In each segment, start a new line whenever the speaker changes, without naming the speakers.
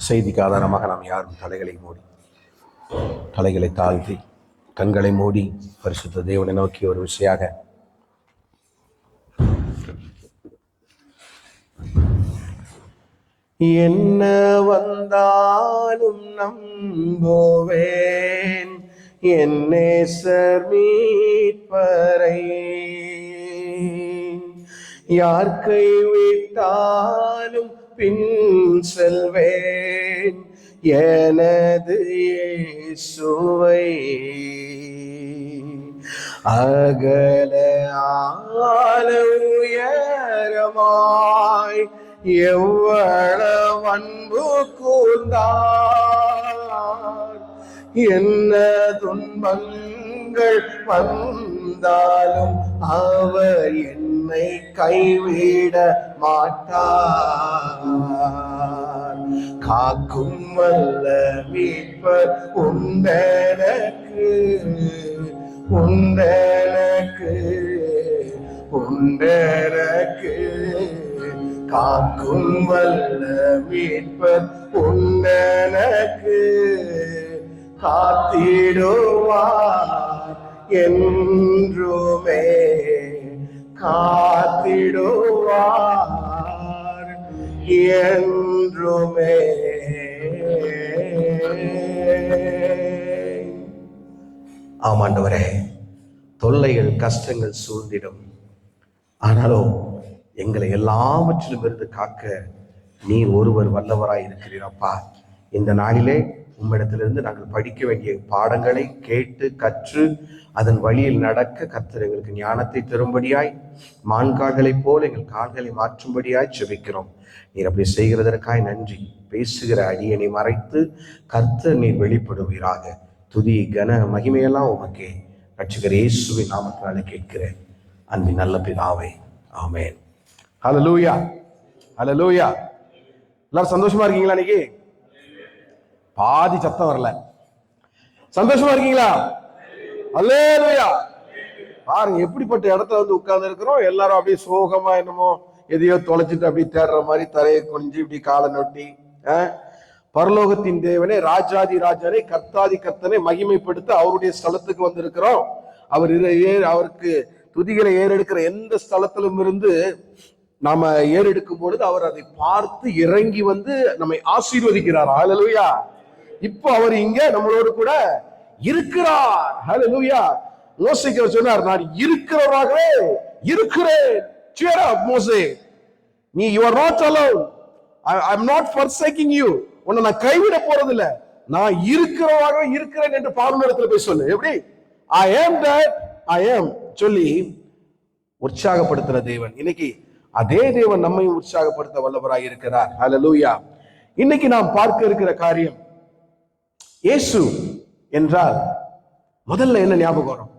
செய்திக்கு ஆதாரமாக நாம் யாரும் தலைகளை தாழ்த்தி கண்களை மூடி பரிசுத்த தேவனை நோக்கி ஒரு விஷயாக என்ன வந்தாலும் நம்புவேன் என் நேசர் மீட்பரை, யார் கைவிட்டாலும் பின் செல்வேன் எனது இயேசுவை. அகல ஆழ உயரமாய் எவ்வளவு அன்பு கூர்ந்தார், என்ன துன்பங்கள் வந்தாலும் அவர் என்னை கைவிட மாட்டார். காக்கும் வல்ல மீட்பர் உண்டனக்கு உண்டனக்கு உண்டனக்கு, காக்கும் வல்ல மீட்பர் உண்டனக்கு, காத்திடுவார் என்றுமே காத்திடுவார் என்றுமே. ஆமாண்டவரே, தொல்லைகள் கஷ்டங்கள் சூழ்ந்திடும், ஆனாலும் எங்களை எல்லாவற்றிலும் இருந்து காக்க நீர் ஒருவர் வல்லவராய் இருக்கிறீரப்பா. இந்த நாளிலே உம்மிடத்திலிருந்து நாங்கள் படிக்க வேண்டிய பாடங்களை கேட்டு கற்று அதன் வழியில் நடக்க கர்த்தர் எங்களுக்கு ஞானத்தை தரும்படியாய், மான்கால்களைப் போல எங்கள் கால்களை மாற்றும்படியாய் செபிக்கிறோம். நீர் அப்படி செய்கிறதற்காய் நன்றி. பேசுகிற அடியனை மறைத்து கர்த்தர் நீர் வெளிப்படுவீராக. துதி கன மகிமையெல்லாம் உமக்கே ரட்சகர் இயேசுவின் நாமத்தினால கேட்கிறேன் அன்பின் நல்ல பிதாவே, ஆமென். ஹல்லேலூயா, ஹல்லேலூயா. எல்லாரும் சந்தோஷமா இருக்கீங்களா? இன்னைக்கு பாதி சத்தம் வரல. சந்தோஷமா இருக்கீங்களா? ஹல்லேலூயா. பாருங்க, எப்படிப்பட்ட இடத்துல வந்து உட்கார்ந்து இருக்கிறோம். எல்லாரும் அப்படியே சோகமா என்னமோ எதையோ தொலைச்சிட்டு அப்படியே தேடுற மாதிரி தரையை கொஞ்சி இப்படி காலை நொட்டி, பரலோகத்தின் தேவனே ராஜாதி ராஜானே கர்த்தாதி கர்த்தனை மகிமைப்படுத்த அவருடைய ஸ்தலத்துக்கு வந்திருக்கிறோம். அவருக்கு துதிகளை ஏறெடுக்கிற எந்த ஸ்தலத்திலும் இருந்து நாம ஏறெடுக்கும் பொழுது அவர் அதை பார்த்து இறங்கி வந்து நம்மை ஆசீர்வதிக்கிறார். ஹல்லேலூயா. இப்போ அவர் இங்க நம்மளோடு கூட இருக்கிறார். ஹல்லேலூயா. மோசேக்கு சொன்னார், நான் இருக்கிறவராகவே இருக்கிறேன். Cheer up, மோசே. You are not alone. I am not forsaking you. உன்னை நான் கைவிட போறதில்லை. நான் இருக்கிறவராகவே இருக்கிறேன் என்று பார்வோனிடத்துல போய் சொல்லு. எப்படி? I am that I am சொல்லி உற்சாகப்படுத்துற தேவன். இன்னைக்கு அதே தேவன் நம்மை உற்சாகப்படுத்த வல்லவராய் இருக்கிறார். ஹல்லேலூயா. இன்னைக்கு நாம் பார்க்க இருக்கிற காரியம், இயேசு என்றால் முதல்ல என்ன ஞாபகம் வரும்?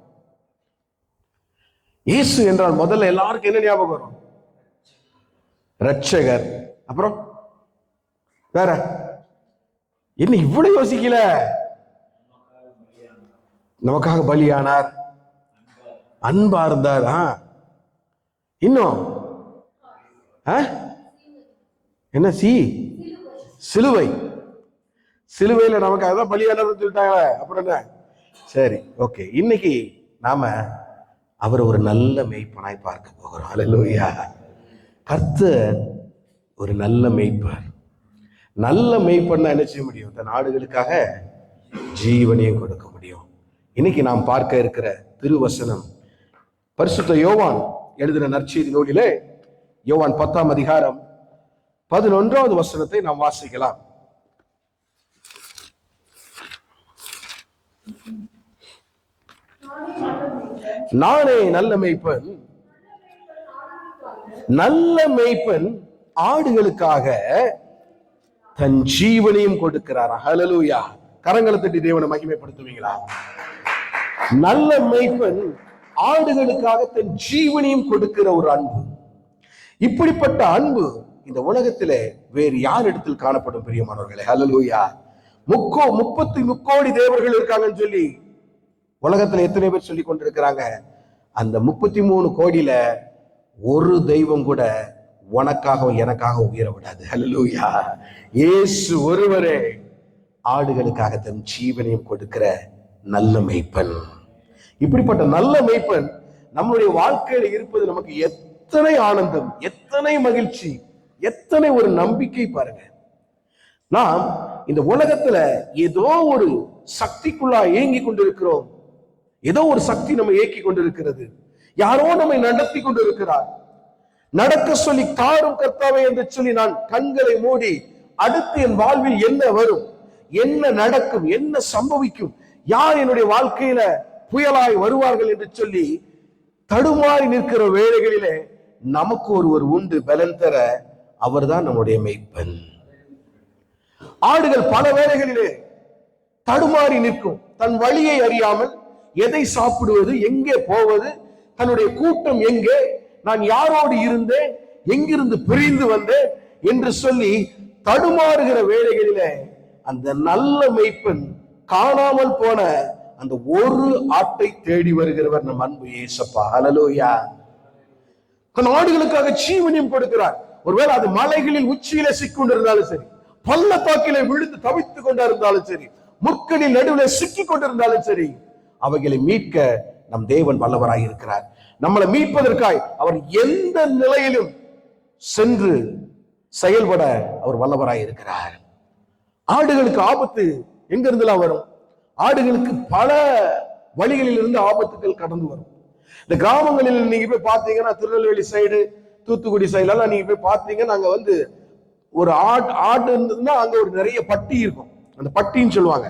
இயேசு என்றால் முதல்ல எல்லாருக்கும் என்ன ஞாபகம் வரும்? ரட்சகர். அப்புறம் வேற என்ன? இவ்வளவு யோசிக்கல. நமக்காக பலியானார், அன்பா இருந்தார். இன்னும் என்ன? சிலுவை. சிலுவையில நமக்கு அதான் பலியானதுன்னு சொல்லிட்டாங்க. அப்புறம் என்ன? சரி, ஓகே. இன்னைக்கு நாம அவர் ஒரு நல்ல மேய்ப்பனாய் பார்க்க போகிறோம். ஹல்லேலூயா. கர்த்தர் ஒரு நல்ல மேய்ப்பர். நல்ல மேய்ப்பன்னா என்ன செய்ய முடியும்? தன் ஆடுகளுக்காக ஜீவனையும் கொடுக்க முடியும். இன்னைக்கு நாம் பார்க்க இருக்கிற திருவசனம் பரிசுத்த யோவான் எழுதின நற்செய்தி நூலிலே யோவான் 10ஆம் அதிகாரம் 11வது வசனத்தை நாம் வாசிக்கலாம். நானே நல்ல மேய்ப்பன், நல்ல மேய்ப்பன் ஆடுகளுக்காக தன் ஜீவனையும் கொடுக்கிறார். ஹல்லேலூயா. கரங்களை தட்டி தேவனை மகிமைப்படுத்துவீங்களா? நல்ல மேய்ப்பன் ஆடுகளுக்காக தன் ஜீவனையும் கொடுக்கிற ஒரு அன்பு. இப்படிப்பட்ட அன்பு இந்த உலகத்திலே வேறு யார் இடத்தில் காணப்படும்? பிரியமானவர்களே, ஹல்லேலூயா. 33 கோடி தேவர்கள் இருக்காங்கன்னு சொல்லி உலகத்துல எத்தனை பேர் சொல்லி கொண்டிருக்கிறாங்க? அந்த 33 கோடியில ஒரு தெய்வம் கூட உனக்காகவும் எனக்காக உயர விடாது. ஹல்லேலூயா. இயேசு ஒருவரே ஆடுகளுக்காக தன் ஜீவனையும் கொடுக்கிற நல்ல மேய்ப்பன். இப்படிப்பட்ட நல்ல மேய்ப்பன் நம்மளுடைய வாழ்க்கையில இருப்பது நமக்கு எத்தனை ஆனந்தம், எத்தனை மகிழ்ச்சி, எத்தனை ஒரு நம்பிக்கை பாருங்க. நாம் இந்த உலகத்துல ஏதோ ஒரு சக்திக்குள்ளா இயங்கி கொண்டிருக்கிறோம். ஏதோ ஒரு சக்தி நம்ம இயக்கி கொண்டிருக்கிறது. யாரோ நம்மை நடத்தி கொண்டிருக்கிறார். நடக்க சொல்லி தாரும் கர்த்தாவே என்று சொல்லி நான் கண்களை மூடி அடுத்து என் வாழ்வில் என்ன வரும், என்ன நடக்கும், என்ன சம்பவிக்கும், யார் என்னுடைய வாழ்க்கையில புயலாய் வருவார்கள் என்று சொல்லி தடுமாறி நிற்கிற வேளைகளிலே நமக்கு ஒருவர் உண்டு பலன் தர. அவர்தான் நம்முடைய மேய்ப்பன். ஆடுகள் பல வேளைகளிலே தடுமாறி நிற்கும். தன் வழியை அறியாமல் எதை சாப்பிடுவது, எங்கே போவது, தன்னுடைய கூட்டம் எங்கே, நான் யாரோடு இருந்தேன், எங்கிருந்து பிரிந்து வந்தேன் என்று சொல்லி தடுமாறுகிற வேளைகளிலே அந்த நல்ல மேய்ப்பன் காணாமல் போன அந்த ஒரு ஆட்டை தேடி வருகிறவர் நம் அன்பு இயேசப்பா. ஹல்லேலூயா. தன் ஆடுகளுக்காக ஜீவனையும் கொடுக்கிறார். ஒருவேளை அது மலைகளில் உச்சியில சிக்கொண்டிருந்தாலும் சரி, பள்ளத்தாக்கிலே விழுந்து தவித்துக் கொண்டிருந்தாலும் சரி, முட்களில் நடுவில் சிக்கி கொண்டிருந்தாலும் சரி, அவைகளை மீட்க நம் தேவன் வல்லவராய் இருக்கிறார். நம்மளை மீட்பதற்காய் அவர் எந்த நிலையிலும் சென்று செயல்பட அவர் வல்லவராய் இருக்கிறார். ஆடுகளுக்கு ஆபத்து எங்க இருந்தெல்லாம் வரும்? ஆடுகளுக்கு பல வழிகளில் இருந்து ஆபத்துகள் கடந்து வரும். இந்த கிராமங்களில் நீங்க போய் பார்த்தீங்கன்னா, திருநெல்வேலி சைடு, தூத்துக்குடி சைடுலாம் நீங்க போய் பார்த்தீங்கன்னா, அங்க வந்து ஒரு ஆடு இருந்ததுன்னா அங்க ஒரு நிறைய பட்டி இருக்கும். அந்த பட்டின்னு சொல்லுவாங்க.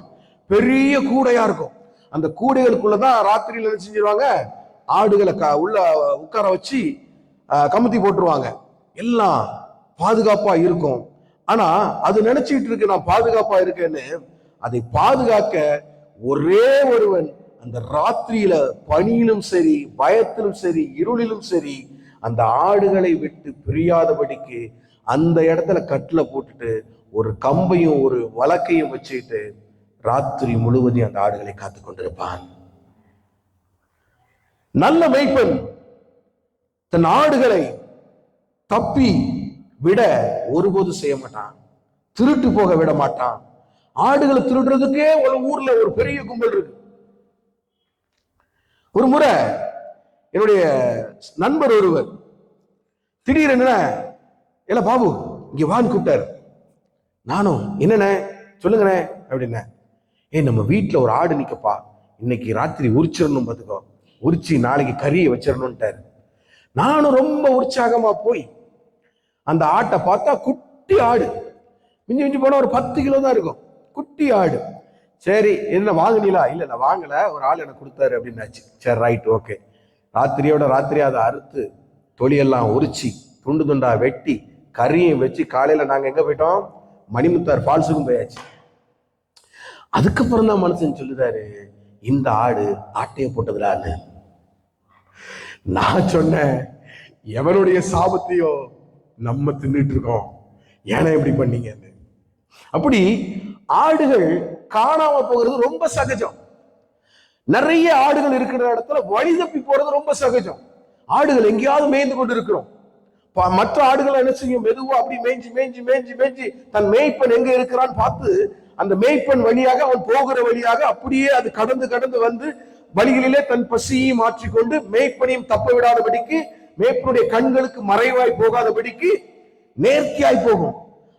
பெரிய கூடையா இருக்கும். அந்த கூடைகளுக்குள்ளதான் ராத்திரியில என்ன செஞ்சிருவாங்க, ஆடுகளை உள்ள உட்கார வச்சு கமுத்தி போட்டுருவாங்க. எல்லாம் பாதுகாப்பா இருக்கும். ஆனா அது நினைச்சிட்டு இருக்கு நான் பாதுகாப்பா இருக்கேன்னு. அதை பாதுகாக்க ஒரே ஒருவன் அந்த ராத்திரியில பனியிலும் சரி, பயத்திலும் சரி, இருளிலும் சரி, அந்த ஆடுகளை விட்டு பிரியாதபடிக்கு அந்த இடத்துல கட்டுல போட்டுட்டு ஒரு கம்பையும் ஒரு வழக்கையும் வச்சுட்டு ராத்திரி முழுவதும் அந்த ஆடுகளை காத்து கொண்டிருப்பான். நல்ல மேய்ப்பன் தன் ஆடுகளை தப்பி விட ஒருபோதும் செய்ய மாட்டான். திருட்டு போக விட மாட்டான். ஆடுகளை திருடுறதுக்கே ஒரு ஊர்ல ஒரு பெரிய கும்பல் இருக்கு. ஒரு முறை என்னுடைய நண்பர் ஒருவர் திடீரென, இல்ல பாபு இங்க வான்னு கூப்பிட்டாரு. நானும் என்னண்ணே சொல்லுங்கண்ணே அப்படின்ன. நம்ம வீட்டுல ஒரு ஆடு நிக்கப்பா, இன்னைக்கு ராத்திரி உரிச்சிடணும், பார்த்துக்கோ, உரிச்சு நாளைக்கு கறியை வச்சிடணும்ட்டாரு. நானும் ரொம்ப உற்சாகமா போய் அந்த ஆட்டை பார்த்தா குட்டி ஆடு, மிஞ்சி மிஞ்சி போனா ஒரு 10 கிலோ தான் இருக்கும், குட்டி ஆடு. சரி என்ன வாங்கினீங்களா? இல்ல நான் வாங்கல, ஒரு ஆள் எனக்கு கொடுத்தாரு அப்படின்னாச்சு. சரி ரைட் ஓகே. ராத்திரியோட ராத்திரியா அதை அறுத்து தொலியெல்லாம் உரிச்சு துண்டு துண்டா வெட்டி கறியும் வச்சு காலையில நாங்க எங்க போயிட்டோம், மணிமுத்தார் ஃபால்ஸுக்கும் போயாச்சு. அதுக்கப்புறம் தான் மனுஷன் சொல்லுதாரு, இந்த ஆடு ஆட்டைய போட்டதுலான்னு. நான் சொன்னேன், எவனுடைய சாபத்தையோ நம்ம தின்னுட்டு இருக்கோம், ஏன்னா இப்படி பண்ணீங்கன்னு. அப்படி ஆடுகள் காணாம போகிறது ரொம்ப சகஜம். நிறைய ஆடுகள் இருக்கிற இடத்துல வழி தப்பி போறது ரொம்ப சகஜம். ஆடுகள் எங்கேயாவது மேய்ந்து கொண்டு இருக்கிறோம். மற்ற ஆடுகள் என்ன செய்யும், மெதுவா அப்படி மேய்ஞ்சி மேய்ஞ்சி மேய்ஞ்சி மேய்ஞ்சி தன் மேய்ப்பன் எங்க இருக்கிறான்னு பார்த்து அந்த மேய்ப்பன் வழியாக, அவன் போகிற வழியாக அப்படியே அது கடந்து கடந்து வந்து வழிகளிலே தன் பசியை மாற்றிக்கொண்டு மேய்ப்பனையும் தப்ப விடாதபடிக்கு, மேய்ப்பனுடைய கண்களுக்கு மறைவாய் போகாதபடிக்கு நேர்த்தியாய் போகும்.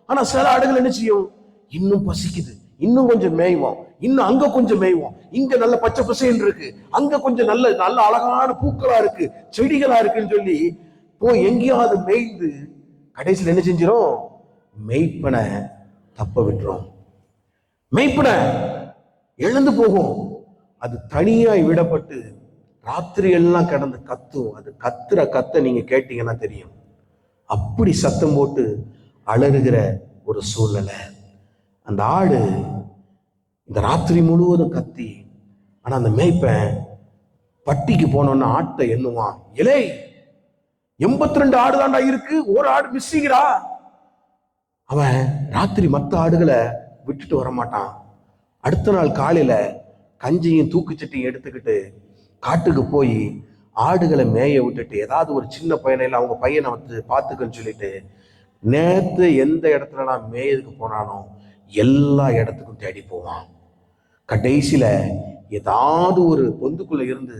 ஆனா சில ஆடுகள் என்ன செய்யும், இன்னும் பசிக்குது, இன்னும் கொஞ்சம் மேய்வோம், இன்னும் அங்க கொஞ்சம் மேய்வோம், இங்க நல்ல பச்சை பசேன்னு இருக்கு, அங்க கொஞ்சம் நல்ல நல்ல அழகான பூக்களா இருக்கு, செடிகளா இருக்குன்னு சொல்லி போய் எங்கேயாவது மேய்ந்து கடைசியில் என்ன செஞ்சிடும், மேய்ப்பனை தப்ப விட்டுரும், மேய்ப்பனை எழுந்து போகும். அது தனியாய் விடப்பட்டு ராத்திரி எல்லாம் கடந்து கத்தும். அது கத்துற கத்த நீங்க கேட்டீங்கன்னா தெரியும். அப்படி சத்தம் போட்டு அலறுகிற ஒரு சூழ்நிலை. அந்த ஆடு இந்த ராத்திரி முழுவதும் கத்தி. ஆனா அந்த மேய்ப்பன் பட்டிக்கு போனோன்னா ஆட்டை எண்ணுவான். இலை 82 ஆடு தாண்டா இருக்கு, ஒரு ஆடு மிஸ்ஸிங்கிறா. அவன் ராத்திரி மற்ற ஆடுகளை விட்டுட்டு வரமாட்டான். அடுத்த நாள் காலையில கஞ்சியும் தூக்குச்சட்டியும் எடுத்துக்கிட்டு காட்டுக்கு போய் ஆடுகளை மேய விட்டுட்டு ஏதாவது ஒரு சின்ன பையனை இல்லை அவங்க பையனை வந்து பார்த்துக்கன்னு சொல்லிட்டு நேத்து எந்த இடத்துல நான் மேயதுக்கு போனானோ எல்லா இடத்துக்கும் தேடி போவான். கடைசியில ஏதாவது ஒரு பொந்துக்குள்ள இருந்து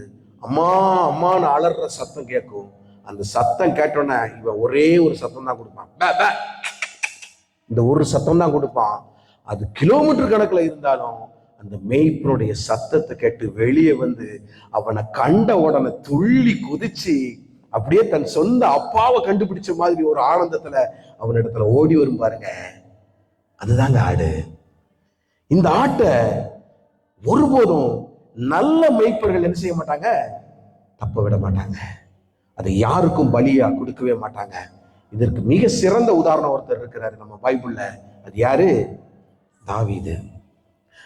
அம்மா அம்மான்னு அலற சத்தம் கேட்கும். அந்த சத்தம் கேட்டோன்னே இவன் ஒரே ஒரு சத்தம் தான் கொடுப்பான், இந்த ஒரு சத்தம் தான் கொடுப்பான். அது கிலோமீட்டர் கணக்கில் இருந்தாலும் அந்த மேய்ப்பனுடைய சத்தத்தை கேட்டு வெளியே வந்து அவனை கண்ட உடனே துள்ளி குதிச்சு அப்படியே தன் சொந்த அப்பாவை கண்டுபிடிச்ச மாதிரி ஒரு ஆனந்தத்துல அவனிடத்துல ஓடி வரும் பாருங்க. அதுதாங்க ஆடு. இந்த ஆட்டை ஒருபோதும் நல்ல மேய்ப்பர்கள் என்ன செய்ய மாட்டாங்க, தப்ப விட மாட்டாங்க. அதை யாருக்கும் பலியா கொடுக்கவே மாட்டாங்க. இதற்கு மிக சிறந்த உதாரணம் ஒருத்தர் இருக்கிறாரு நம்ம பைபிள்ல. அது யாரு? தாவீது.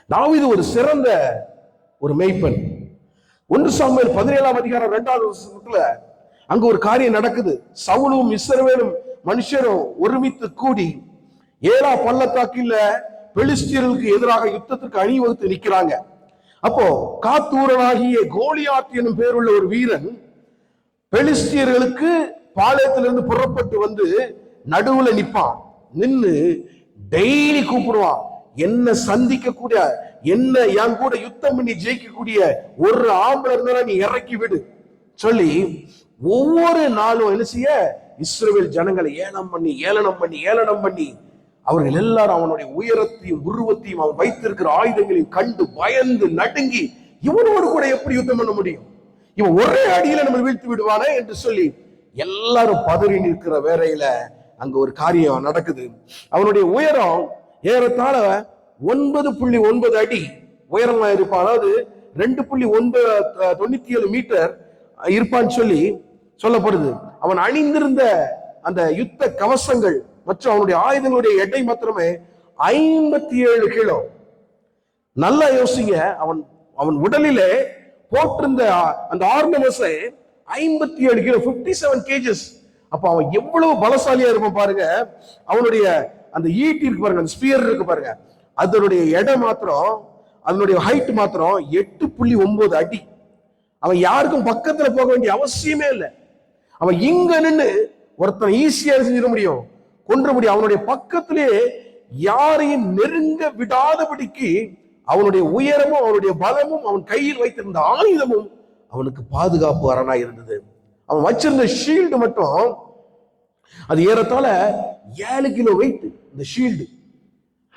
தாவீது ஒரு சிறந்த ஒரு மேய்ப்பன். 1 சாமுவேல் 17ஆம் அதிகாரம் 2வது வசனத்துல அங்க ஒரு காரியம் நடக்குது. சவுலும் இஸ்ரவேலும் மனுஷரும் ஒருமித்து கூடி ஏலா பள்ளத்தாக்கில் பெலிஸ்தியர்களுக்கு எதிராக யுத்தத்துக்கு அணிவகுத்து நிற்கிறாங்க. அப்போ காத்தூரனாகிய கோலியாத் எனும் பேருள்ள ஒரு வீரன் பெலிஸ்தியர்களுக்கு பாளையத்திலிருந்து புறப்பட்டு வந்து நடுவுல நிப்பான். நின்னு டெய்லி கூப்பிடுவான், என்ன சந்திக்க கூடிய, என்ன என் கூட யுத்தம் பண்ணி ஜெயிக்கக்கூடிய ஒரு ஆம்பளை இருந்தா நீ இறக்கி விடு சொல்லி ஒவ்வொரு நாளும் என்ன செய்ய, இஸ்ரவேல் ஜனங்களை ஏளனம் பண்ணி அவர்கள் எல்லாரும் அவனுடைய உயரத்தையும் உருவத்தையும் அவன் வைத்திருக்கிற ஆயுதங்களையும் கண்டு பயந்து நடுங்கி இவனோடு கூட எப்படி யுத்தம் பண்ண முடியும், இவன் ஒரே அடியில நம்ம வீழ்த்தி விடுவானே என்று சொல்லி எல்லாரும் பதறி நிற்கிற வேளையில அங்க ஒரு காரியம் நடக்குது. அவனுடைய உயரம் ஏறத்தாழ 9.9 அடி உயரமா இருப்பான். அதாவது 2.97 மீட்டர் இருப்பான்னு சொல்லி சொல்லப்படுது. அவன் அணிந்திருந்த அந்த யுத்த கவசங்கள் மற்றும் அவனுடைய ஆயுதங்களுடைய எடை மாத்திரமே 57 கிலோ. நல்லா யோசிங்க, அவன் உடலிலே போட்டிருந்த அந்த ஆர்னமெண்ட்ஸை 57 கிலோ, 57 கேஜஸ். அப்ப அவன் எவ்வளவு பலசாலியா இருப்பான் பாருங்க. அவனுடைய அந்த ஈட்டி இருக்கு பாருங்க, அந்த ஸ்பியர் இருக்கு பாருங்க, அதனுடைய எடை மாத்திரம், அதனுடைய ஹைட் மாத்திரம் 8.9 அடி. அவன் யாருக்கும் பக்கத்துல போக வேண்டிய அவசியமே இல்லை. அவன் இங்க நின்று ஒருத்தன் ஈஸியா செஞ்சிட முடியும், கொன்ற முடியும். அவனுடைய பக்கத்திலே யாரையும் நெருங்க விடாதபடிக்கு அவனுடைய உயரமும் அவனுடைய பலமும் அவன் கையில் வைத்திருந்த ஆயுதமும் அவனுக்கு பாதுகாப்பு அரணா இருந்தது. அவன் வச்சிருந்த ஷீல்டு மட்டும் அது ஏறத்தாழ 7 கிலோ வெயிட். இந்த ஷீல்டு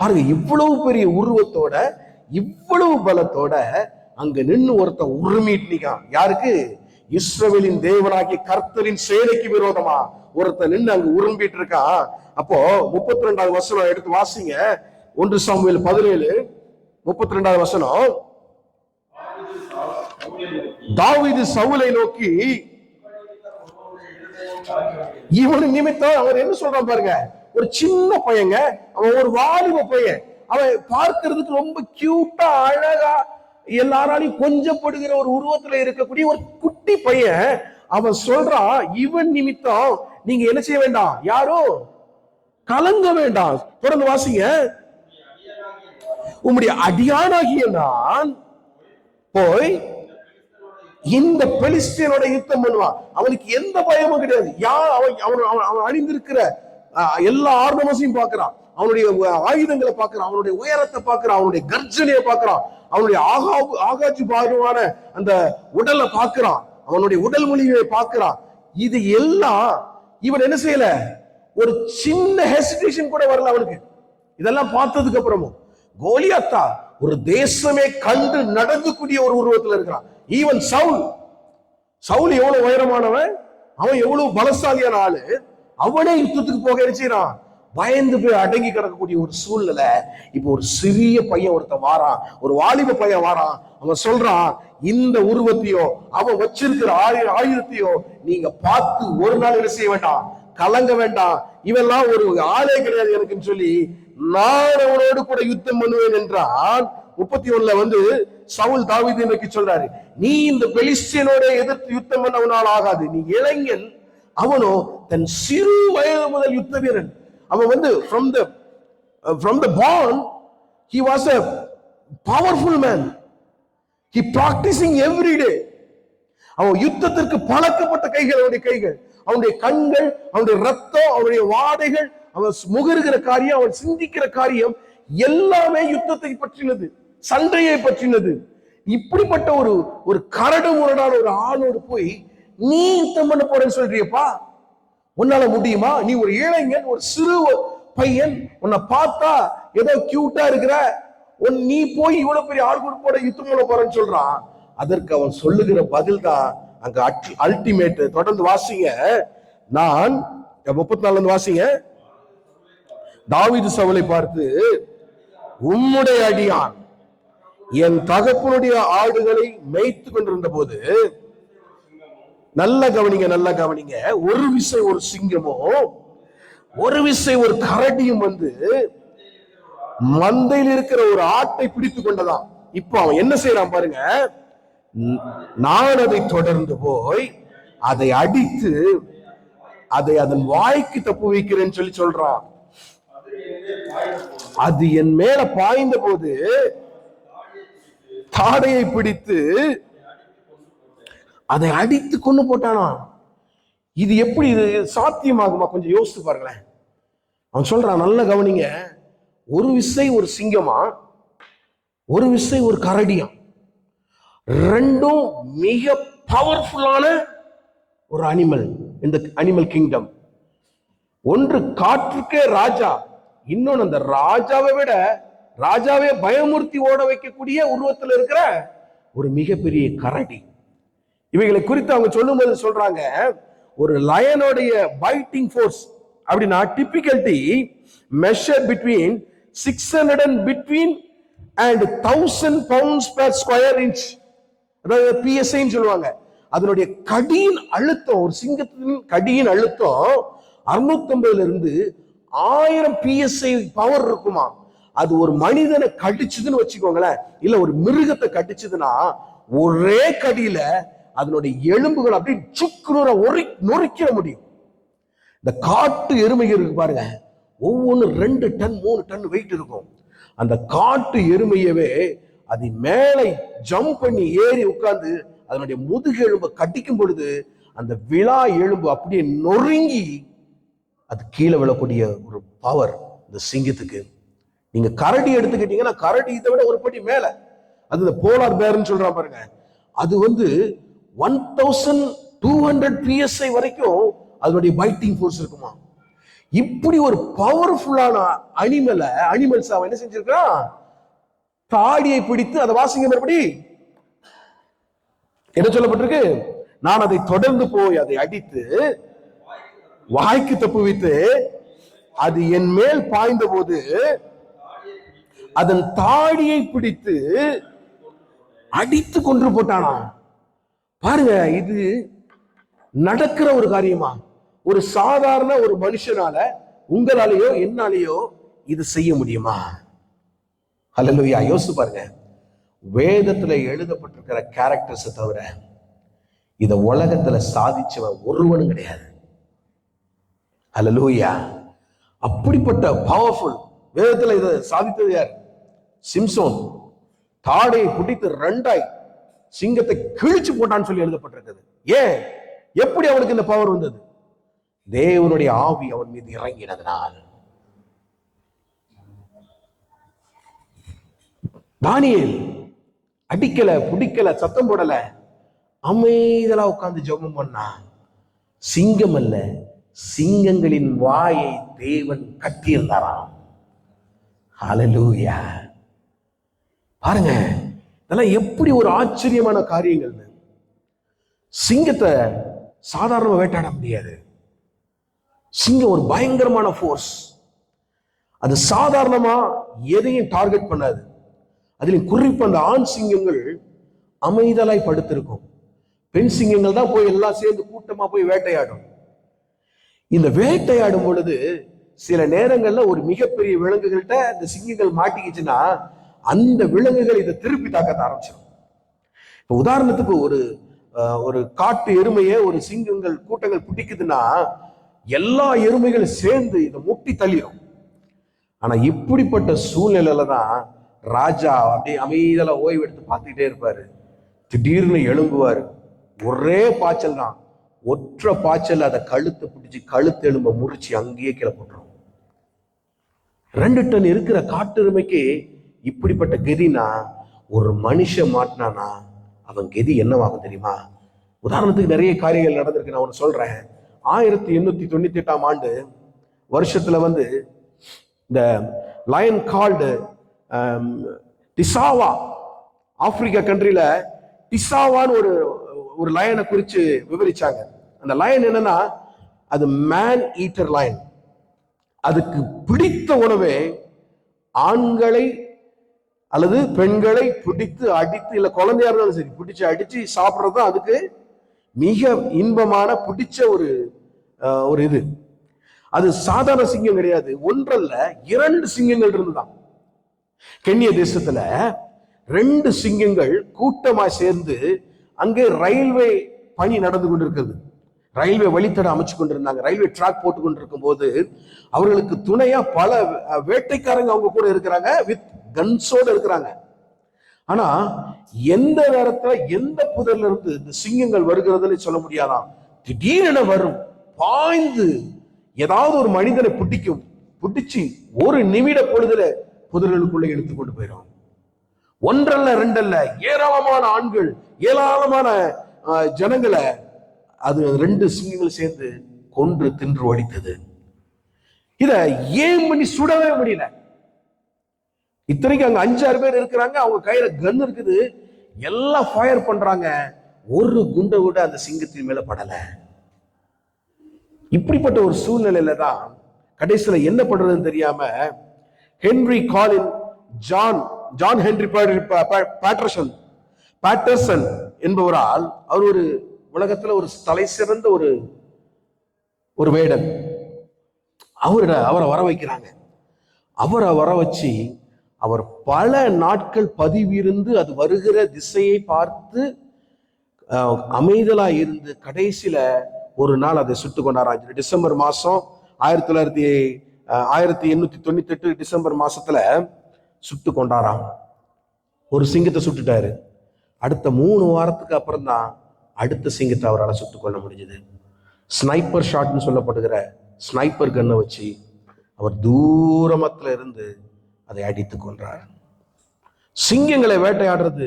பாருங்க, இவ்வளவு பெரிய உருவத்தோட இவ்வளவு பலத்தோட அங்க நின்று ஒருத்தன் உரிமையிட்டான். யாருக்கு? இஸ்ரவேலின் தேவனாகிய கர்த்தரின் சேனைக்கு விரோதமா ஒருத்தன் நின்று அங்க உரும்பிட்டு இருக்கான். அப்போ 32வது வசனம் எடுத்து வாசிங்க. 1 சாமுவேல் 17:32 வசனம். தாவீது சவுலை நோக்கி, இவனு நிமித்தம் அவர் என்ன சொல்றான் பாருங்க, ஒரு சின்ன பையங்க, அவன் ஒரு வாலிப பையன், அவன் பார்க்கிறதுக்கு ரொம்ப கியூட்டா அழகா எல்லாராலையும் கொஞ்சப்படுகிற ஒரு உருவத்துல இருக்கக்கூடிய ஒரு குட்டி பையன். அவன் சொல்றான், இவன் நிமித்தம் நீங்க என்ன செய்ய வேண்டாம், யாரும் கலங்க வேண்டாம். தொடர்ந்து வாசிங்க. உம்முடைய அடியானாகிய நான் போய் இந்த பெலிஸ்தியனோட யுத்தம் பண்ணுவான். அவனுக்கு எந்த பயமும் கிடையாது. அவன் அணிந்திருக்கிற எல்லா ஆர்னமெண்ட்ஸையும் பார்க்கிறான், அவனுடைய ஆயுதங்களை பார்க்கிறான், அவனுடைய உயரத்தை பார்க்கிறான், அவனுடைய கர்ஜனையை பார்க்கிறான், அவனுடைய ஆகாட்சி பாருவான அந்த உடலை பார்க்கிறான், அவனுடைய உடல் மொழியை பார்க்கிறான். இது எல்லாம் இவன் என்ன செய்யல, ஒரு சின்ன ஹெசிடேஷன் கூட வரல அவனுக்கு. இதெல்லாம் பார்த்ததுக்கு அப்புறமும் கோலியாத்தா ஒரு தேசமே கண்டு நடந்துக்கூடிய ஒரு உருவத்தில் இருக்கிறான். ஈவன் சவுல் எவ்வளவு உயரமானவன், அவன் எவ்வளவு பலசாலியான ஆளு, அவனே யுத்தத்துக்கு போக செய்யறான். பயந்து போய் அடங்கி கிடக்கக்கூடிய ஒரு சூழ்நிலை. இப்போ ஒரு சிறிய பையன் ஒருத்தன் வாரான், ஒரு வாலிப பையன் வாரான். அவன் சொல்றான், இந்த உருவத்தையோ அவன் வச்சிருக்கிற ஆயுதத்தையோ நீங்க பார்த்து ஒரு நாள் என்ன செய்ய வேண்டாம், கலங்க வேண்டாம், இவெல்லாம் ஒரு ஆளே கிடையாது எனக்குன்னு சொல்லி நான் அவனோடு கூட யுத்தம் பண்ணுவேன் என்றான். 31 வந்து சவுல் தாவீதை நோக்கி சொல்றாரு, நீ இந்த பெலிஸ்தியனோட எதிர்த்து யுத்தம் பண்ணவனால் ஆகாது, நீ இளைஞன், அவனோ தன் சிறு வயது முதல் யுத்த வீரன். அவன் வந்து from the born he was a powerful man, he practicing every day. அவன் யுத்தத்திற்கு பழக்கப்பட்ட கைகள் அவனுடைய கைகள், அவனுடைய கண்கள், அவனுடைய ரத்தம், அவனுடைய வாதைகள், அவன் முகருகிற காரியம், அவன் சிந்திக்கிற காரியம் எல்லாமே யுத்தத்தை பற்றினது, சண்டையை பற்றினது. இப்படிப்பட்ட ஒரு கரடு முரடான ஒரு ஆளோடு போய் நீ யுத்தம் பண்ண போறேன்னு சொல்றியப்பா, உன்னால முடியுமா? நீ ஒரு இளைஞன், ஒரு சிறு பையன், உன்னை பார்த்தா ஏதோ கியூட்டா இருக்கிற நீ போய் இவ்வளவு பெரிய ஆள் குரூப்போட யுத்தம் பண்ண போறேன்னு சொல்றான். அதற்கு அவன் சொல்லுகிற பதில் தான் அங்க அல்டிமேட். தொடர்ந்து வாசிங்க, நான் 34 வாசிங்க. தாவீது சவுலை பார்த்து, உம்முடைய அடியான் என் தகப்பனுடைய ஆடுகளை மேய்த்து கொண்டிருந்த போது, நல்ல கவனிங்க, நல்ல கவனிங்க, ஒரு விசை ஒரு சிங்கமும் ஒரு விசை ஒரு கரடியும் வந்து மந்தையில் இருக்கிற ஒரு ஆட்டை பிடித்து கொண்டதாம். இப்போ அவன் என்ன செய்யறான் பாருங்க, நான் அதை தொடர்ந்து போய் அதை அடித்து அதை அதன் வாய்க்கு தப்பு வைக்கிறேன்னு சொல்லி சொல்றான். அது என் மேல பாய்ந்த போது தாடையை பிடித்து அதை அடித்து கொண்டு போட்டானா. இது எப்படி இது சாத்தியமாகுமா? கொஞ்சம் யோசித்து பாருங்களேன். அவன் சொல்றான், நல்ல கவனிங்க, ஒரு விசை ஒரு சிங்கமா, ஒரு விசை ஒரு கரடியா, ரெண்டும் மிக பவர்ஃபுல்லான ஒரு அனிமல். இந்த அனிமல் கிங்டம் ஒன்று காற்றுக்கே ராஜா, இன்னொன்னு அந்த ராஜாவை விட ராஜாவே பயமுறுத்தி ஓட வைக்கக்கூடிய உருவத்தில் இருக்கிற ஒரு மிகப்பெரிய கரடி. இவைகளை குறித்து அவங்க சொல்லும்போது சொல்றாங்க, ஒரு லயனுடைய பைட்டிங் ஃபோர்ஸ் அப்படின்னா டிபிகல்டி measure between 600 and 1000 pounds per square inch, அதாவது PSI சொல்லுவாங்க. அதனுடைய கடியின் அழுத்தம், ஒரு சிங்கத்தின் கடியின் அழுத்தம் 650 இருந்து 1000 PSI பவர் இருக்குமா. அது ஒரு மனிதனை கடிச்சதுன்னு வச்சுக்கோங்களேன், இல்ல ஒரு மிருகத்தை கடிச்சதுன்னா ஒரே கடியில அதனுடைய எலும்புகள் அப்படி சுக்குநூற நொறுக்கிற முடியும். இந்த காட்டு எருமைகள் இருக்கு பாருங்க, ஒவ்வொன்று 2 டன் 3 டன் வெயிட் இருக்கும். அந்த காட்டு எருமையவே அது மேலே ஜம்ப் பண்ணி ஏறி உட்கார்ந்து அதனுடைய முதுகு எலும்பை கட்டிக்கும் பொழுது அந்த விழா எலும்பு அப்படியே நொறுங்கி அது கீழே விழக்கூடிய ஒரு பவர் இந்த சிங்கத்துக்கு. நீங்க கரடி எடுத்துக்கிட்டீங்கன்னா கரடி இதை விட ஒரு படி மேல, அது இந்த போலார் பேர்ன்னு சொல்றான் பாருங்க, அது வந்து 1200 PSI வரைக்கும் அதனுடைய பைட்டிங் ஃபோர்ஸ் இருக்குமா. இப்படி ஒரு பவர்ஃபுல்லான அனிமல்ஸ் அவன் என்ன செஞ்சிருக்கான், தாடியை பிடித்து, அதை வாசிங்க மறுபடி என்ன சொல்லப்பட்டிருக்கு, நான் அதை தொடர்ந்து போய் அதை அடித்து வாய்க்கு தப்பு வைத்து அது என் மேல் பாய்ந்த போது அதன் தாடியை பிடித்து அடித்து கொன்று போட்டானா. பாருங்க, இது நடக்கிற ஒரு காரியமா? ஒரு சாதாரண ஒரு மனுஷனால, உங்களாலேயோ என்னாலேயோ இது செய்ய முடியுமா? ஹல்லேலூயா. யோசிச்சு பாருங்க, வேதத்துல எழுதப்பட்டிருக்கிற கேரக்டர்ஸ் தவிர இத உலகத்துல சாதிச்சவன் ஒருவனும் கிடையாது. ஹல்லேலூயா. அப்படிப்பட்ட பவர்ஃபுல், வேதத்துல இதை சாதித்தது யார்? சிம்சோன் தாடையை பிடித்து 2ஆய் சிங்கத்தை கிழிச்சு போட்டான்னு சொல்லி எழுதப்பட்டிருக்கிறது. ஏன், எப்படி அவனுக்கு இந்த பவர் வந்தது? தேவனுடைய ஆவி அவன் மீது இறங்கினதுனால். தானியேல் அடிக்கல, பிடிக்கல, சத்தம் போடல, அமைதலா உட்கார்ந்து ஜெபம் பண்ணா. சிங்கம் அல்ல, சிங்கங்களின் வாயை தேவன் கட்டியிருந்தாராம். ஹல்லேலூயா. பாருங்க, இதெல்லாம் எப்படி ஒரு ஆச்சரியமான காரியங்கள். சிங்கத்தை சாதாரண வேட்டாட முடியாது. சிங்கம் ஒரு பயங்கரமான ஃபோர்ஸ். அது சாதாரணமா எதையும் டார்கெட் பண்ணாது. அதுலயும் குறிப்பா அந்த ஆண் சிங்கங்கள் அமைதலாய் படுத்திருக்கும். பெண் சிங்கங்கள் தான் போய் எல்லாம் சேர்ந்து கூட்டமா போய் வேட்டையாடும். இந்த வேட்டையாடும் பொழுது சில நேரங்கள்ல ஒரு மிகப்பெரிய விலங்குகள்கிட்ட இந்த சிங்கங்கள் மாட்டிக்கிச்சுன்னா அந்த விலங்குகள் இதை திருப்பி தாக்கத்த ஆரம்பிச்சிடும். இப்ப உதாரணத்துக்கு ஒரு காட்டு எருமையை ஒரு சிங்கங்கள் கூட்டங்கள் பிடிக்குதுன்னா எல்லா எருமைகளும் சேர்ந்து இதை முட்டி தள்ளிடும். ஆனா இப்படிப்பட்ட சூழ்நிலையில தான் ராஜா அப்படியே அமைதியில ஓய்வு எடுத்து பார்த்துக்கிட்டே இருப்பாரு. திடீர்னு எழும்புவாரு, ஒரே பாய்ச்சல் தான், ஒற்றை பாய்ச்சல் அதை கழுத்தை பிடிச்சி கழுத்து எலும்ப முறிச்சு அங்கேயே கீழே போட்டுரும். 2 டன் இருக்கிற காட்டெருமைக்கு இப்படிப்பட்ட கதினா ஒரு மனுஷன் மாட்டினானா அவன் கதி என்னவாகும் தெரியுமா? உதாரணத்துக்கு நிறைய காரியங்கள் நடந்திருக்கு, நான் ஒன்று சொல்றேன். 1898ஆம் ஆண்டு வருஷத்துல இந்த லயன் கால்டு டிசாவா, ஆப்பிரிக்கா கண்ட்ரியில டிசாவான்னு ஒரு லயனை குறித்து விவரிச்சாங்க. அந்த லயன் என்னன்னா, அது மேன் ஈட்டர் லயன். அதுக்கு பிடித்த உணவே ஆண்களை அல்லது பெண்களை பிடித்து அடித்து, இல்ல குழந்தையா இருந்தாலும் சரி பிடிச்சு அடிச்சு சாப்பிட்றது தான் அதுக்கு மிக இன்பமான பிடிச்ச ஒரு இது. அது சாதாரண சிங்கம் கிடையாது, ஒன்றல்ல 2 சிங்கங்கள் இருந்துதான். கென்யா தேசத்துல 2 சிங்கங்கள் கூட்டமா சேர்ந்து அங்கே ரயில்வே பணி நடந்து கொண்டிருக்கிறது. ரயில்வே வழித்தட அமைச்சு கொண்டிருந்தாங்க. ரயில்வே ட்ராக் போட்டு கொண்டிருக்கும் போது அவர்களுக்கு துணையா பல வேட்டைக்காரங்க அவங்க கூட இருக்கிறாங்க, வித் கன்ஸோட இருக்கிறாங்க. ஆனா எந்த நேரத்துல எந்த புதர்ல இருந்து இந்த சிங்கங்கள் வருகிறதுன்னு சொல்ல முடியாதாம். திடீரென வரும், பாய்ந்து ஏதாவது ஒரு மனிதனை பிடிச்சு ஒரு நிமிட பொழுதுல புதர்களுக்குள்ள எடுத்துக்கொண்டு போயிடும். ஒன்றல்ல 2 அல்ல, ஏராளமான ஆண்கள், ஏராளமான ஜனங்களை அது 2 சிங்கங்கள் சேர்ந்து கொன்று தின்று ஒழித்தது. இத ஏன் பண்ணி சுடவே முடியல. இத்தனைக்கு அங்க 5-6 பேர் இருக்கிறாங்க, அவங்க கையில கன் இருக்குது, எல்லாம் ஃபயர் பண்றாங்க, ஒரு குண்டை விட அந்த சிங்கத்தின் மேல படல. இப்படிப்பட்ட ஒரு சூழ்நிலையில தான் கடைசியில என்ன பண்றதுன்னு தெரியாம ஹென்ரி காலின் ஜான் ஹென்ரி பேட்டர்சன் என்பவரால், அவர் ஒரு உலகத்துல ஒரு தலை சிறந்த ஒரு வேடன், அவரை வர வைக்கிறாங்க. அவரை வர வச்சு அவர் பல நாட்கள் பதிவிருந்து அது வருகிற திசையை பார்த்து அமைதலா இருந்து கடைசியில ஒரு நாள் அதை சுட்டு கொண்டாராம். டிசம்பர் மாசம் 1898 டிசம்பர் மாசத்துல சுட்டு கொண்டாராம். ஒரு சிங்கத்தை சுட்டுட்டாரு. அடுத்த 3 வாரத்துக்கு அப்புறம் தான் அடுத்த சிங்கத்தை அவரால் சுட்டு கொள்ள முடிஞ்சது. ஸ்னைப்பர் ஷாட்னு சொல்லப்படுகிற ஸ்னைப்பர் கன்னை வச்சு அவர் தூரமத்துல இருந்து அதை அடித்து கொன்றார். சிங்கங்களை வேட்டையாடுறது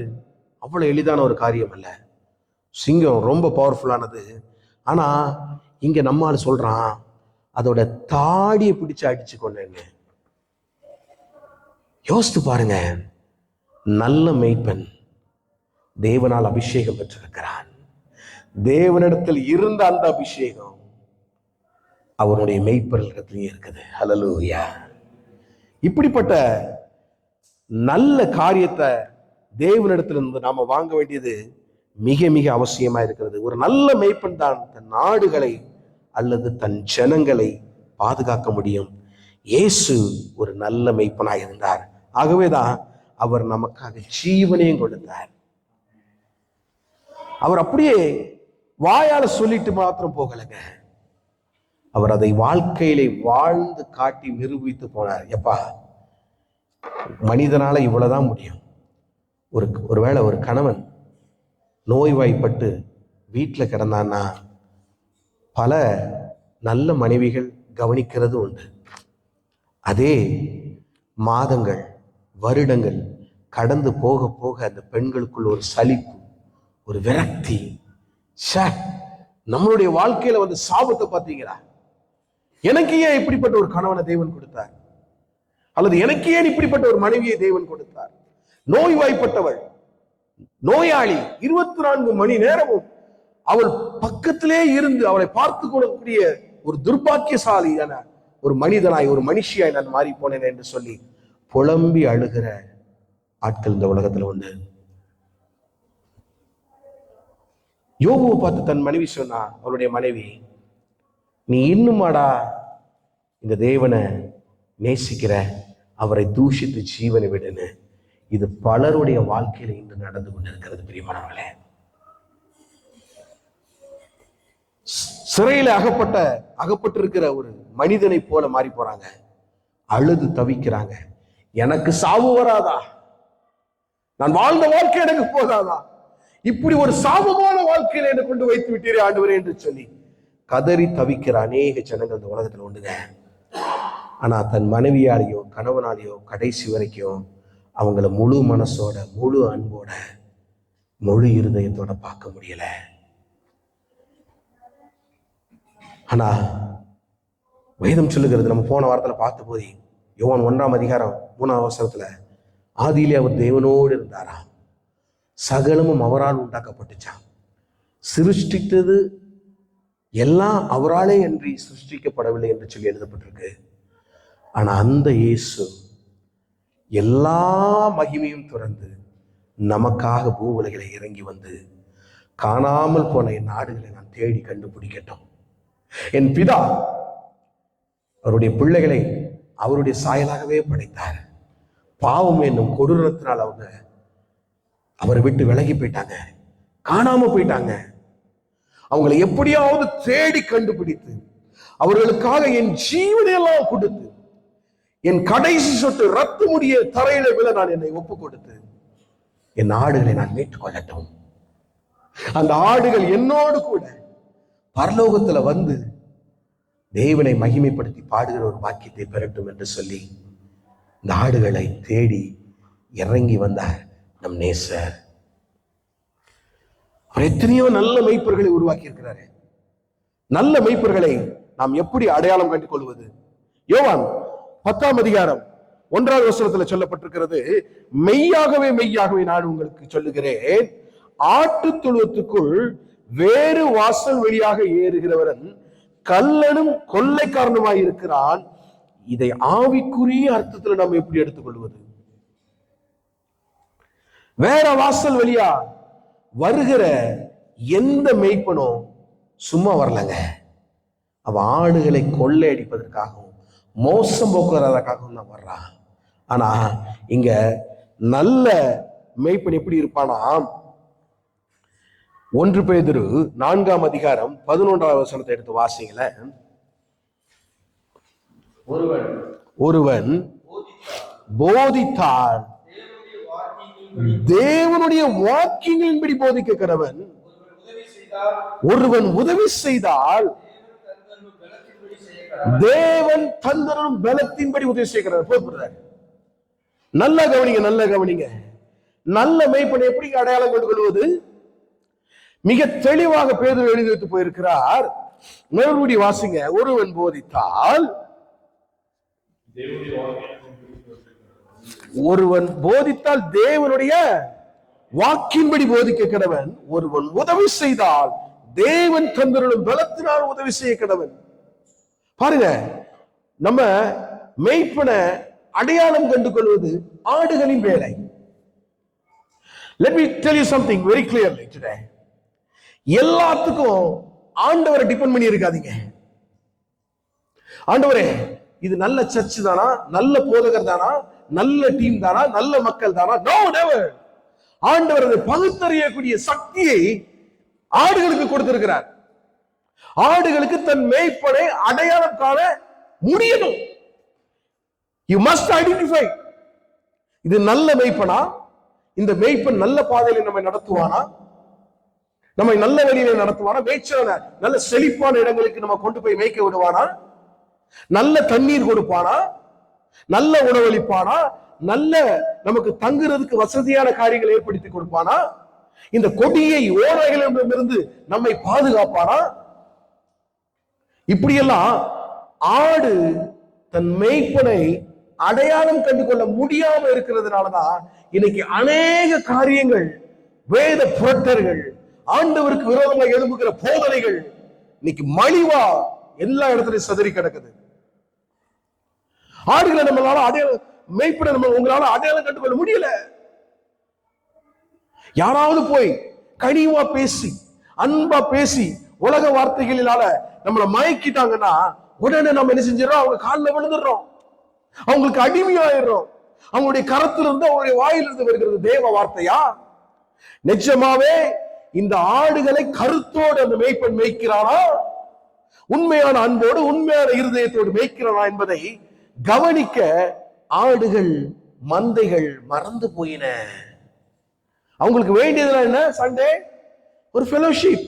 அவ்வளவு எளிதான ஒரு காரியம் அல்ல. சிங்கம் ரொம்ப பவர்ஃபுல்லானது. ஆனா இங்க நம்மால் சொல்றான், அதோட தாடியை பிடிச்சு அடிச்சு கொண்டேன்னு. யோசித்து பாருங்க, நல்ல மேய்ப்பன் தேவனால் அபிஷேகம் பெற்றிருக்கிறான். தேவனிடத்தில் இருந்த அந்த அபிஷேகம் அவருடைய மெய்ப்பரிடத்திலேயே இருக்குது. ஹல்லேலூயா. இப்படிப்பட்ட நல்ல காரியத்தை தேவனிடத்திலிருந்து நாம வாங்க வேண்டியது மிக மிக அவசியமா இருக்கிறது. ஒரு நல்ல மேய்ப்பன் தான் தன் நாடுகளை அல்லது தன் ஜனங்களை பாதுகாக்க முடியும். இயேசு ஒரு நல்ல மேய்ப்பனாய் இருந்தார். ஆகவேதான் அவர் நமக்காக ஜீவனையும் கொடுத்தார். அவர் அப்படியே வாயால சொல்லிட்டு மாத்திரம் போகலைங்க, அவர் அதை வாழ்க்கையிலே வாழ்ந்து காட்டி நிரூபித்து போனார். எப்பா, மனிதனால இவ்வளவுதான் முடியும். ஒருவேளை ஒரு கணவன் நோய்வாய்ப்பட்டு வீட்டில் கிடந்தான்னா பல நல்ல மனைவிகள் கவனிக்கிறது உண்டு. அதே மாதங்கள் வருடங்கள் கடந்து போக போக அந்த பெண்களுக்குள்ள ஒரு சலிப்பு, ஒரு விரக்தி, நம்மளுடைய வாழ்க்கையில சாபத்தை பார்த்தீங்களா, எனக்கு ஏன் இப்படிப்பட்ட ஒரு கணவனை தேவன் கொடுத்தார், அல்லது எனக்கு ஏன் இப்படிப்பட்ட ஒரு மனைவியை தேவன் கொடுத்தார். நோய்வாய்ப்பட்டவள், நோயாளி, 24 மணி நேரமும் அவள் பக்கத்திலே இருந்து அவளை பார்த்து கொள்ளக்கூடிய ஒரு துர்பாக்கியசாலியான ஒரு மனிதனாய், ஒரு மனுஷியாய் நான் மாறி போனேன் என்று சொல்லி புலம்பி அழுகிற ஆட்கள் இந்த உலகத்துல உண்டு. யோபுவை பார்த்து தன் மனைவி சொன்னா, அவளுடைய மனைவி, நீ இன்னுமாடா இந்த தேவனை நேசிக்கிற, அவரை தூஷித்து ஜீவனை விடுன்னு. இது பலருடைய வாழ்க்கையில இன்று நடந்து கொண்டிருக்கிறது. பிரியமானவர்களே, சிறையில அகப்பட்டிருக்கிற ஒரு மனிதனை போல மாறி போறாங்க. அழுது தவிக்கிறாங்க. எனக்கு சாவு வராதா? நான் வாழ்ந்த வாழ்க்கை எனக்கு போதாதா? இப்படி ஒரு சாபமான வாழ்க்கையில என்னை கொண்டு வைத்து விட்டீரே ஆண்டவரே என்று சொல்லி கதறி தவிக்கிற அநேக ஜனங்கள் இந்த உலகத்துல உண்டுங்க. ஆனா தன் மனைவியாலேயோ கணவனாலேயோ கடைசி வரைக்கும் அவங்கள முழு மனசோட முழு அன்போட முழு இருதயத்தோட பார்க்க முடியல. ஆனா வேதம் சொல்லுகிறது, நம்ம போன வாரத்துல பார்த்த போது யோவான் 1ஆம் அதிகாரம் 3ஆம் வசனத்துல ஆதியிலே அவர் தேவனோடு இருந்தாராம், சகலமும் அவரால் உண்டாக்கப்பட்டுச்சான், சிருஷ்டித்தது எல்லாம் அவராலே என்று சிருஷ்டிக்கப்படவில்லை என்று சொல்லி எழுதப்பட்டிருக்கு. ஆனா அந்த இயேசு எல்லா மகிமையும் துறந்து நமக்காக பூவுலகில இறங்கி வந்து காணாமல் போன என் நாடுகளை நான் தேடி கண்டுபிடிக்கட்டும். என் பிதா அவருடைய பிள்ளைகளை அவருடைய சாயலாகவே படைத்தார். பாவம் என்னும் கொடூரத்தினால் அவங்க அவரை விட்டு விலகி போயிட்டாங்க, காணாம போயிட்டாங்க. அவங்களை எப்படியாவது தேடி கண்டுபிடித்து அவர்களுக்காக என் ஜீவனையெல்லாம் கொடுத்து என் கடைசி சொட்டு ரத்த முடிய தரையில விழ நான் என்னை ஒப்பு கொடுத்து என் ஆடுகளை நான் மீட்டுக் கொள்ளட்டும். அந்த ஆடுகள் என்னோடு கூட பரலோகத்துல வந்து தேவனை மகிமைப்படுத்தி பாடுகிற ஒரு வாக்கியத்தை பெறட்டும் என்று சொல்லி இந்த ஆடுகளை தேடி இறங்கி வந்தார் நம் நேசர். அவர் எத்தனையோ நல்ல மெய்ப்பர்களை உருவாக்கி இருக்கிறாரு. நல்ல மெய்ப்பர்களை நாம் எப்படி அடையாளம் கண்டு கொள்வது? யோவான் 10ஆம் அதிகாரம் 1ஆவது வசனத்துல சொல்லப்பட்டிருக்கிறது, மெய்யாகவே மெய்யாகவே நான் உங்களுக்கு சொல்லுகிறேன், ஆட்டு தொழுவத்துக்குள் வேறு வாசல் வழியாக ஏறுகிறவன் கள்ளனும் கொள்ளைக்காரனுமாய் இருக்கிறான். இதை ஆவிக்குரிய அர்த்தத்துல நாம் எப்படி எடுத்துக்கொள்வது? வேற வாசல் வழியா வருகிற எந்த மெய்ப்பனும் சும்மா வரலங்க. அவ ஆடுகளை கொள்ளை அடிப்பதற்காகவும் மோசம் போக்குறதுக்காகவும் தான் வர்றான். ஆனா இங்க நல்ல மெய்ப்பன் எப்படி இருப்பானா, 1 பேதுரு 4ஆம் அதிகாரம் 11ஆவது வசனத்தை எடுத்து வாசிங்கள. ஒருவன் போதித்தால் தேவனுடைய வாக்கியங்களின்படி போதிக்கிறவன், ஒருவன் உதவி செய்தால் தேவன் தந்தரும் பலத்தின்படி உதவி செய்கிறார். போகிறார். நல்ல கவனிங்க, நல்ல கவனிங்க. நல்ல மெய்ப்பனை எப்படி அடையாளம் கொண்டு கொள்வது? மிக தெளிவாக பேதுரு எழுதி வைத்து போயிருக்கிறார். மறுபடி வாசிங்க. ஒருவன் போதித்தால், ஒருவன் போதித்தால் தேவனுடைய வாக்கின்படி போதிக்க கடவன், ஒருவன் உதவி செய்தால் தேவன் தந்தருளும் பலத்தினால் உதவி செய்ய கடவன். பாருங்க, நம்ம மெய்ப்பனை அடையாளம் கண்டு கொள்வது ஆடுகளின் வேலை. Let me tell you something very clearly today. எல்லாத்துக்கும் ஆண்டவரை டிபெண்ட் பண்ணி இருக்காதீங்க. ஆண்டவரே, இது நல்ல சர்ச் தானா, நல்ல போதகர் தானா, நல்ல டீம் தானா, நல்ல மக்கள் தானா? No, never. ஆண்டவர் அதை பகுத்தறியக்கூடிய சக்தியை ஆடுகளுக்கு கொடுத்திருக்கிறார். ஆடுகளுக்கு தன் மேய்ப்பனை அடையாளம் காண முடியணும். You must identify. இது நல்ல மேய்ப்பனா? இந்த மேய்ப்பன் நல்ல பாதையில நம்மை நடத்துவானா? நம்மை நல்ல வழியில நடத்துவானா? மேய்ச்சல நல்ல செழிப்பான இடங்களுக்கு நம்ம கொண்டு போய் மேய்க்க விடுவானா? நல்ல தண்ணீர் கொடுப்பானா? நல்ல உணவளிப்பானா? நல்ல நமக்கு தங்குறதுக்கு வசதியான காரியங்களை ஏற்படுத்தி கொடுப்பானா? இந்த கொடியை ஓநாய்களிடமிருந்து நம்மை பாதுகாப்பானா? இப்படியெல்லாம் ஆடு தன் மேய்ப்பனை அடையாளம் கண்டு கொள்ள முடியாம இருக்கிறதுனாலதான் இன்னைக்கு அநேக காரியங்கள், வேத புரட்டர்கள், ஆண்டவருக்கு விரோதமாக எழும்புகிற போதனைகள் இன்னைக்கு மலிவா எல்லா இடத்துலயும் சதறி கிடக்குது. ஆடுகளை நம்மளால அடையாளம், மேய்ப்பனை நம்ம உங்களால அடையாளம் கண்டு கொள்ள முடியல. யாராவது போய் கனிவா பேசி அன்பா பேசி உலக வார்த்தைகளினால நம்மளை மயக்கிட்டாங்கன்னா உடனே நம்ம என்ன செஞ்சிடறோம்? அவங்க காலில் விழுந்துடுறோம், அவங்களுக்கு அடிமையாயிடுறோம். அவங்களுடைய கரத்துல இருந்து அவங்களுடைய வாயிலிருந்து வருகிறது தேவ வார்த்தையா? நிஜமாவே இந்த ஆடுகளை கருத்தோடு அந்த மேய்ப்பன் மேய்க்கிறானா? உண்மையான அன்போடு உண்மையான இருதயத்தோடு மேய்க்கிறானா என்பதை கவனிக்க ஆடுகள் மந்தைகள் மறந்து போயின. அவங்களுக்கு வேண்டியதுலாம் என்ன? சண்டே ஒரு ஃபெலோஷிப்,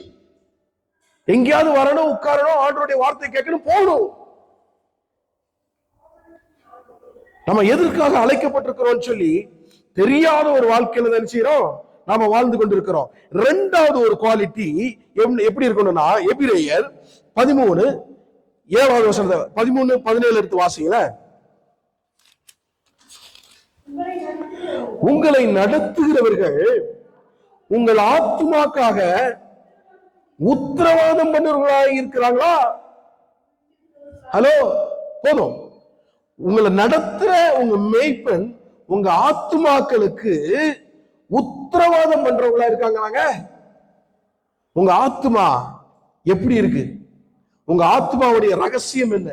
எங்கேயாவது வரணும், உட்காரணும், ஆண்டவருடைய வார்த்தை கேட்கணும், போகணும். நம்ம எதற்காக அழைக்கப்பட்டிருக்கிறோம் சொல்லி தெரியாத ஒரு வாழ்க்கையில நினைச்சோம் நாம வாழ்ந்து கொண்டிருக்கிறோம். இரண்டாவது ஒரு குவாலிட்டி எப்படி இருக்கணும்னா, எபிரேயர் 13:7 13-17 எடுத்து வாசிங்கள. உங்களை நடத்துகிறவர்கள் உங்கள் ஆத்துமாக்காக உத்தரவாதம் பண்ணுறவர்களாக இருக்கிறாங்களா? ஹலோ, போதும். உங்களை நடத்துற உங்க மேய்ப்பன் உங்க ஆத்துமாக்களுக்கு உத்தரவாதம் பண்றவங்களா இருக்காங்களாங்க. உங்க ஆத்துமா எப்படி இருக்கு? உங்க ஆத்மாவுடைய ரகசியம் என்ன?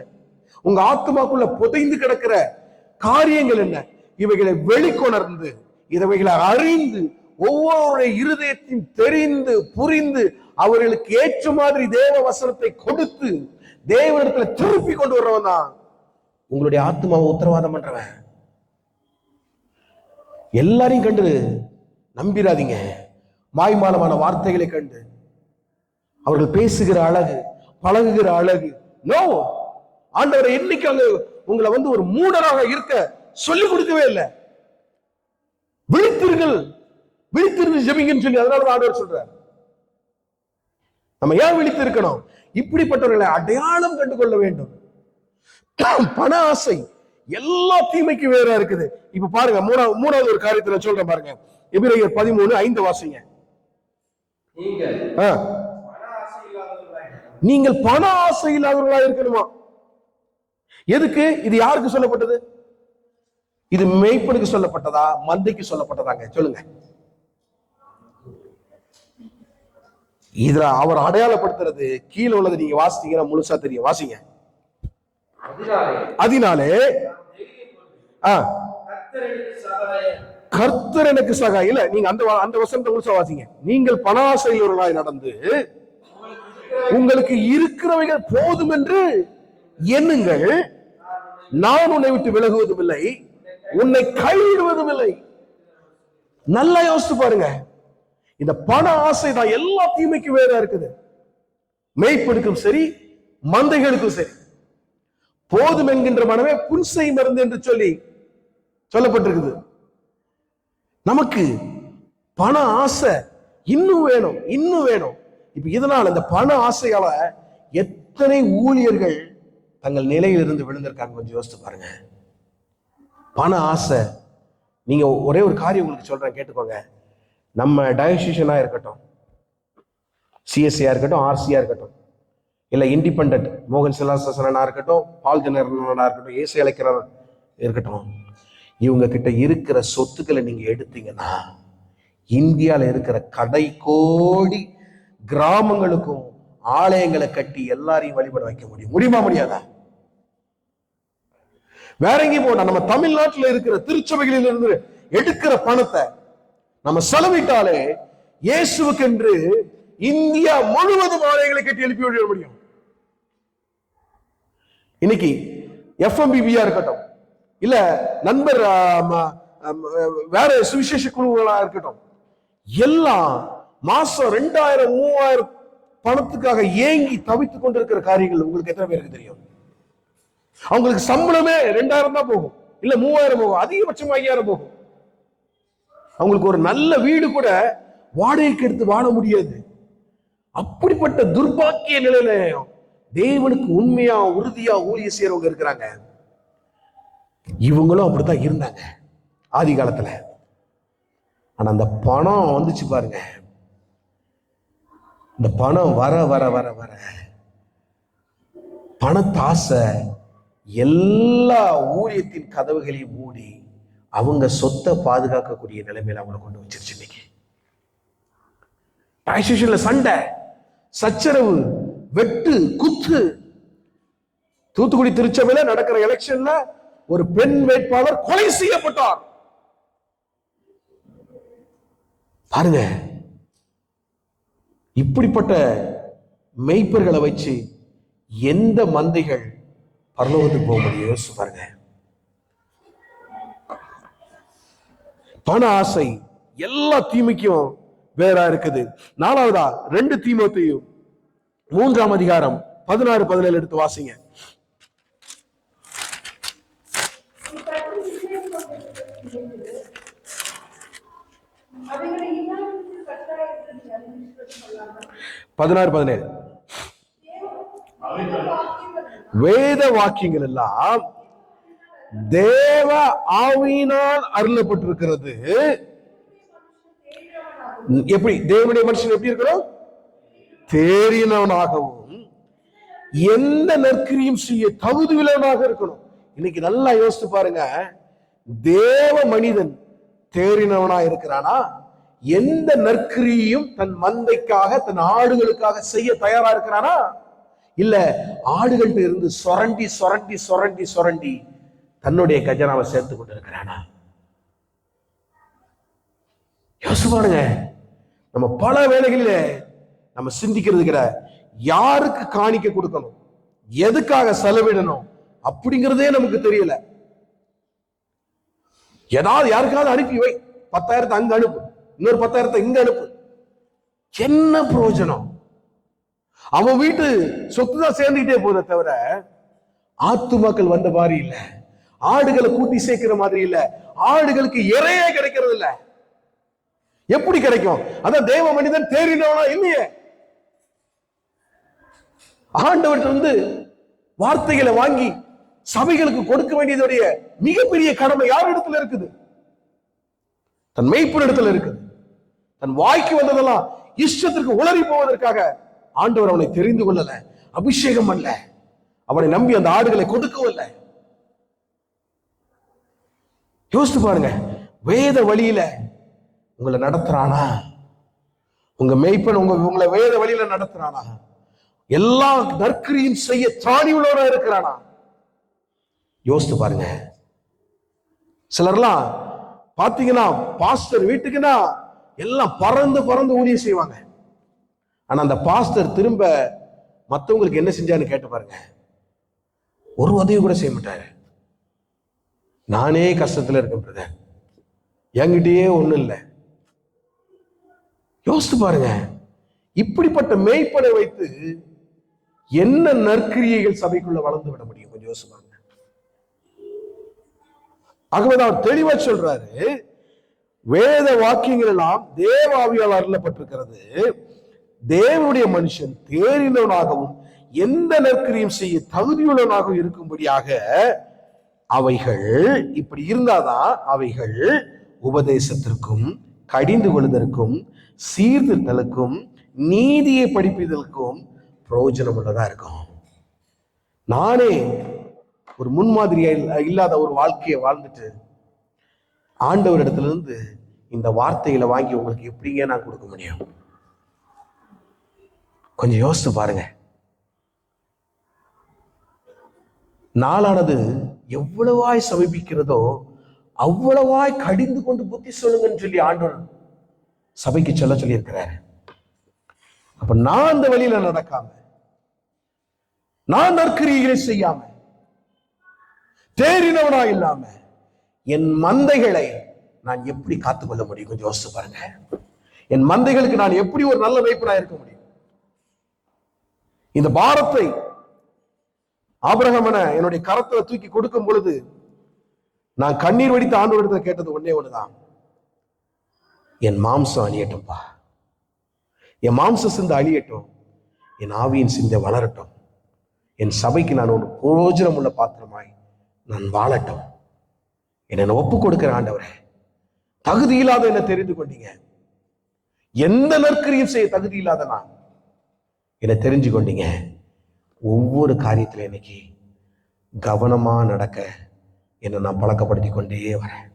உங்க ஆத்மாக்குள்ள புதைந்து கிடக்கிற காரியங்கள் என்ன? இவைகளை வெளிக்கொணர்ந்து இவைகளை அறிந்து ஒவ்வொரு இருதயத்தையும் தெரிந்து புரிந்து அவர்களுக்கு ஏற்ற மாதிரி தேவ வசனத்தை கொடுத்து தேவனிடத்துல திருப்பி கொண்டு வர்றவன் தான் உங்களுடைய ஆத்மாவை உத்தரவாதம் பண்றவன். எல்லாரையும் கண்டு நம்பிராதீங்க. மாய்மாலமான வார்த்தைகளை கண்டு அவர்கள் பேசுகிற அழகு, பழகுகிற அழகு, நோ. ஆண்டவரை என்னைக்கு அங்க உங்களை ஒரு மூடராக இருக்க சொல்லிக் கொடுக்கவே இல்லை. விழித்திருங்கள், விழித்திருந்து ஜெபிங்கன்னு சொல்லி அதனால ஆண்டவர் சொல்றார். நம்ம ஏன் விழித்து இருக்கணும்? இப்படிப்பட்டவர்களை அடையாளம் கண்டு கொள்ள வேண்டும். பண ஆசை எல்லா தீமைக்கு வேற இருக்குது. இப்ப பாருங்க, மூணாவது ஒரு காரியத்தை சொல்றேன் பாருங்க. எபிரேயர் 13:5 வாசிங்க. நீங்கள் பண ஆசை இல்லாதவர்களா இருக்கணுமா? எதுக்கு? இது யாருக்கு சொல்லப்பட்டது? இது மேய்ப்பனுக்கு சொல்லப்பட்டதா, மந்தைக்கு சொல்லப்பட்டதாங்க? சொல்லுங்க. இதுல அவர் அடையாளப்படுத்துறது கீழே உள்ளது. நீங்க வாசித்தீங்கன்னா முழுசா தெரியும். வாசிங்க. அதனாலே கர்த்தர் எனக்கு சகாயம். இல்ல, நீங்க அந்த வசனத்தை முழுசா வாசிங்க. நீங்கள் பண ஆசையுள்ளவர்களாய் நடந்து உங்களுக்கு இருக்கிறவைகள் போதும் என்று எண்ணுங்கள். நான் உன்னை விட்டு விலகுவதும் இல்லை, உன்னை கைவிடுவதும் இல்லை. நல்லா யோசிச்சு பாருங்க. இந்த பண ஆசை தான் எல்லா தீமைக்கு வேற இருக்குது. மேய்ப்பனுக்கும் சரி, மந்தைகளுக்கும் சரி. போதும் என்கின்ற மனமே புன்சை மருந்து என்று சொல்லி சொல்லப்பட்டிருக்குது. நமக்கு பண ஆசை இன்னும் வேணும், இன்னும் வேணும். இப்ப இதனால இந்த பண ஆசையால எத்தனை ஊழியர்கள் தங்கள் நிலையிலிருந்து விழுந்திருக்காங்க கொஞ்சம் யோசித்து பாருங்க. பண ஆசை. நீங்க ஒரே ஒரு காரியம் உங்களுக்கு சொல்றேன், கேட்டுக்கோங்க. நம்ம டயசிஷனா இருக்கட்டும், சிஎஸ்சியா இருக்கட்டும், ஆர்சியா இருக்கட்டும், இல்ல இண்டிபெண்டன்ட் மோகன் சிலாசனா இருக்கட்டும், பால் ஜனரனா இருக்கட்டும், ஏசி அழைக்கிறார் இருக்கட்டும், இவங்க கிட்ட இருக்கிற சொத்துக்களை நீங்க எடுத்தீங்கன்னா இந்தியாவில் இருக்கிற கடைக்கோடி கிராமங்களுக்கும் ஆலயங்களை கட்டி எல்லாரையும் வழிபட வைக்க முடியும். முடியுமா? முடியாதா? வேற எங்கேயும் போனா நம்ம தமிழ்நாட்டில் இருக்கிற திருச்சபைகளில் இருந்து எடுக்கிற பணத்தை நம்ம செலவிட்டாலே இயேசுவுக்கென்று இந்தியா முழுவதும் ஆலயங்களை கட்டி எழுப்பி விட முடியும். இன்னைக்கு எஃப்எம்பிபியா இருக்கட்டும், இல்ல நண்பர் வேற சுவிசேஷ குழுக்களா இருக்கட்டும், எல்லாம் மாசம் 2000-3000 பணத்துக்காக ஏங்கி தவித்துக் கொண்டிருக்கிற காரியங்கள் உங்களுக்கு எத்தனை பேருக்கு தெரியும்? அவங்களுக்கு சம்பளமே 2000 தான் போகும், இல்ல 3000 போகும், அதிகபட்சம் 5000 போகும். அவங்களுக்கு ஒரு நல்ல வீடு கூட வாடகைக்கு எடுத்து வாழ முடியாது. அப்படிப்பட்ட துர்பாக்கிய நிலையில தேவனுக்கு உண்மையா உறுதியா ஊழிய செய்யறவங்க இருக்கிறாங்க. இவங்களும் அப்படித்தான் இருந்தாங்க ஆதி காலத்துல. ஆனா அந்த பணம் வந்துச்சு பாருங்க. இந்த பணம் வர வர வர வர பணத்தாசை எல்லா ஊழியத்தின் கதவுகளையும் மூடி அவங்க சொத்தை பாதுகாக்கக்கூடிய நிலைமையில அவங்களை கொண்டு வச்சிருச்சு. இன்னைக்கு டைசிஷன்ல சண்டை, சச்சரவு, வெட்டு, குத்து. தூத்துக்குடி திருச்சபையில நடக்கிற எலெக்ஷன்ல ஒரு பெண் வேட்பாளர் கொலை செய்யப்பட்டார். பாருங்க, இப்படிப்பட்ட மெய்ப்பர்களை வச்சு எந்த மந்தைகள் பரலோகத்துக்கு போக முடியும்? யோசிச்சு பாருங்க. பண ஆசை எல்லா தீமைக்கும் வேறா இருக்குது. நாலாவதா 2 தீமோத்தேயு 3ஆம் அதிகாரம் 16-17 எடுத்து வாசிங்க. வேத வாக்கியங்கள் எல்லாம் தேவ ஆவியினால் அருளப்பட்டிருக்கிறது. எப்படி தேவனுடைய மனுஷன் எப்படி இருக்கணும்? தேறினவனாகவும் எந்த நற்கிரியும் செய்ய தகுதியுள்ளவனாக இருக்கணும். இன்னைக்கு நல்லா யோசித்து பாருங்க, தேவ மனிதன் தேறினவனா இருக்கிறானா? எந்த நற்கிரியும் தன் மந்தைக்காக தன் ஆடுகளுக்காக செய்ய தயாரா இருக்கிறானா? இல்ல ஆடுகள்கிட்ட இருந்து சொரண்டி சொரண்டி சொரண்டி சொரண்டி தன்னுடைய கஜனாவை சேர்த்து கொண்டு இருக்கிறானா? யோசிச்சு பாருங்க. நம்ம பல வேளைகளில நம்ம சிந்திக்கிறது கிடையாது. யாருக்கு காணிக்க கொடுக்கணும், எதுக்காக செலவிடணும் அப்படிங்கிறதே நமக்கு தெரியல. ஏதாவது யாருக்காவது அனுப்பி வை, 10,000 அங்க அனுப்பு, இன்னொரு 10,000 இங்க அனுப்பு. என்ன பிரயோஜனம்? அவன் வீட்டு சொத்து தான் சேர்ந்துகிட்டே போத தவிர ஆத்துமாக்கள் வந்த மாதிரி இல்ல, ஆடுகளை கூட்டி சேர்க்கிற மாதிரி இல்ல, ஆடுகளுக்கு இறையே கிடைக்கிறது இல்ல. எப்படி கிடைக்கும்? அதான் தேவ மனிதன் தேறினவனா இல்லையே. ஆண்டவர்கிட்ட வார்த்தைகளை வாங்கி சபைகளுக்கு கொடுக்க வேண்டியதுடைய மிகப்பெரிய கடமை யார் இடத்துல இருக்குது? தன் மெய்ப்பன் இடத்துல இருக்குது. தன் வாய்க்கு வந்ததெல்லாம் இஷ்டத்திற்கு உளறி போவதற்காக ஆண்டவர் அவனை தெரிந்து கொள்ளல, அபிஷேகம் அல்ல, அவனை நம்பி அந்த ஆடுகளை கொடுக்கவும் இல்லை. யோசித்து பாருங்க, வேத வழியில உங்களை நடத்துறானா? உங்க மெய்ப்பன் உங்களை வேத வழியில நடத்துறானா? எல்லா நற்கிரியும் செய்ய திராணி உள்ளவரா இருக்கிறானா? யோசித்து பாருங்க. சிலர்லாம் பாத்தீங்கன்னா பாஸ்டர் வீட்டுக்குன்னா எல்லாம் பறந்து பறந்து ஊழியம் செய்வாங்க. ஆனா அந்த பாஸ்டர் திரும்ப மற்றவங்களுக்கு என்ன செஞ்சான்னு கேட்டு பாருங்க, ஒரு உதவி கூட செய்ய மாட்டாரு. நானே கஷ்டத்துல இருக்கேன் பிரதர், என்கிட்டயே ஒண்ணும் இல்லை. யோசித்து பாருங்க, இப்படிப்பட்ட மேய்ப்பனை வைத்து என்ன நற்கிரியைகள் சபைக்குள்ள வளர்ந்து விட முடியும்? கொஞ்சம் யோசிச்சு பாருங்க. ஆகவே அவர் தெளிவா சொல்றாரு, வேத வாக்கியங்கள் எல்லாம் தேவ ஆவியால் அருளப்பட்டிருக்கிறது. தேவனுடைய மனுஷன் தேறினவனாகவும் எந்த நற்கிரியும் செய்ய தகுதியுள்ளவனாகவும் இருக்கும்படியாக அவைகள் இப்படி இருந்தாதான் அவைகள் உபதேசத்திற்கும் கடிந்து கொள்வதற்கும் சீர்திருத்தலுக்கும் நீதியை படிப்பதற்கும் பிரயோஜனம் உள்ளதா இருக்கும். நானே ஒரு முன்மாதிரியா இல்லாத ஒரு வாழ்க்கையை வாழ்ந்துட்டு ஆண்டவர் இடத்துல இருந்து இந்த வார்த்தைகளை வாங்கி உங்களுக்கு எப்படிங்க நான் கொடுக்க முடியும்? கொஞ்சம் யோசித்து பாருங்க. நாளானது எவ்வளவாய் சமீபிக்கிறதோ அவ்வளவாய் கடிந்து கொண்டு புத்தி சொல்லுங்கன்னு சொல்லி ஆண்டவர் சபைக்கு சொல்ல சொல்லி இருக்கிறாரு. அப்ப நான் அந்த வழியில நடக்காம, நான் நற்கிரியைகளை செய்யாம, தேறினவனா இல்லாம என் மந்தைகளை நான் எப்படி காத்துக்கொள்ள முடியும்? கொஞ்சம் யோசிச்சு பாருங்க. என் மந்தைகளுக்கு நான் எப்படி ஒரு நல்ல மேய்ப்பனா இருக்க முடியும்? இந்த பாரத்தை ஆபிரகாம் என்னுடைய கரத்துல தூக்கி கொடுக்கும் பொழுது நான் கண்ணீர் வடித்த ஆண்டவரிடத்துல கேட்டது ஒன்னே ஒண்ணுதான், என் மாம்சம் அழியட்டும்பா, என் மாம்ச சிந்தை அழியட்டும், என் ஆவியின் சிந்தை வளரட்டும், என் சபைக்கு நான் ஒரு பிரயோஜனம் உள்ள பாத்திரமாய் நான் வாழட்டும். என்ன ஒப்பு கொடுக்கிற ஆண்டவரே, தகுதி இல்லாத என்ன தெரிந்து கொண்டீங்க, எந்த நற்கிரியும் செய்ய தகுதி இல்லாத நான் என்னை தெரிஞ்சு கொண்டீங்க. ஒவ்வொரு காரியத்துல இன்னைக்கு கவனமா நடக்க என்னை நான் பழக்கப்படுத்தி கொண்டே வரேன்.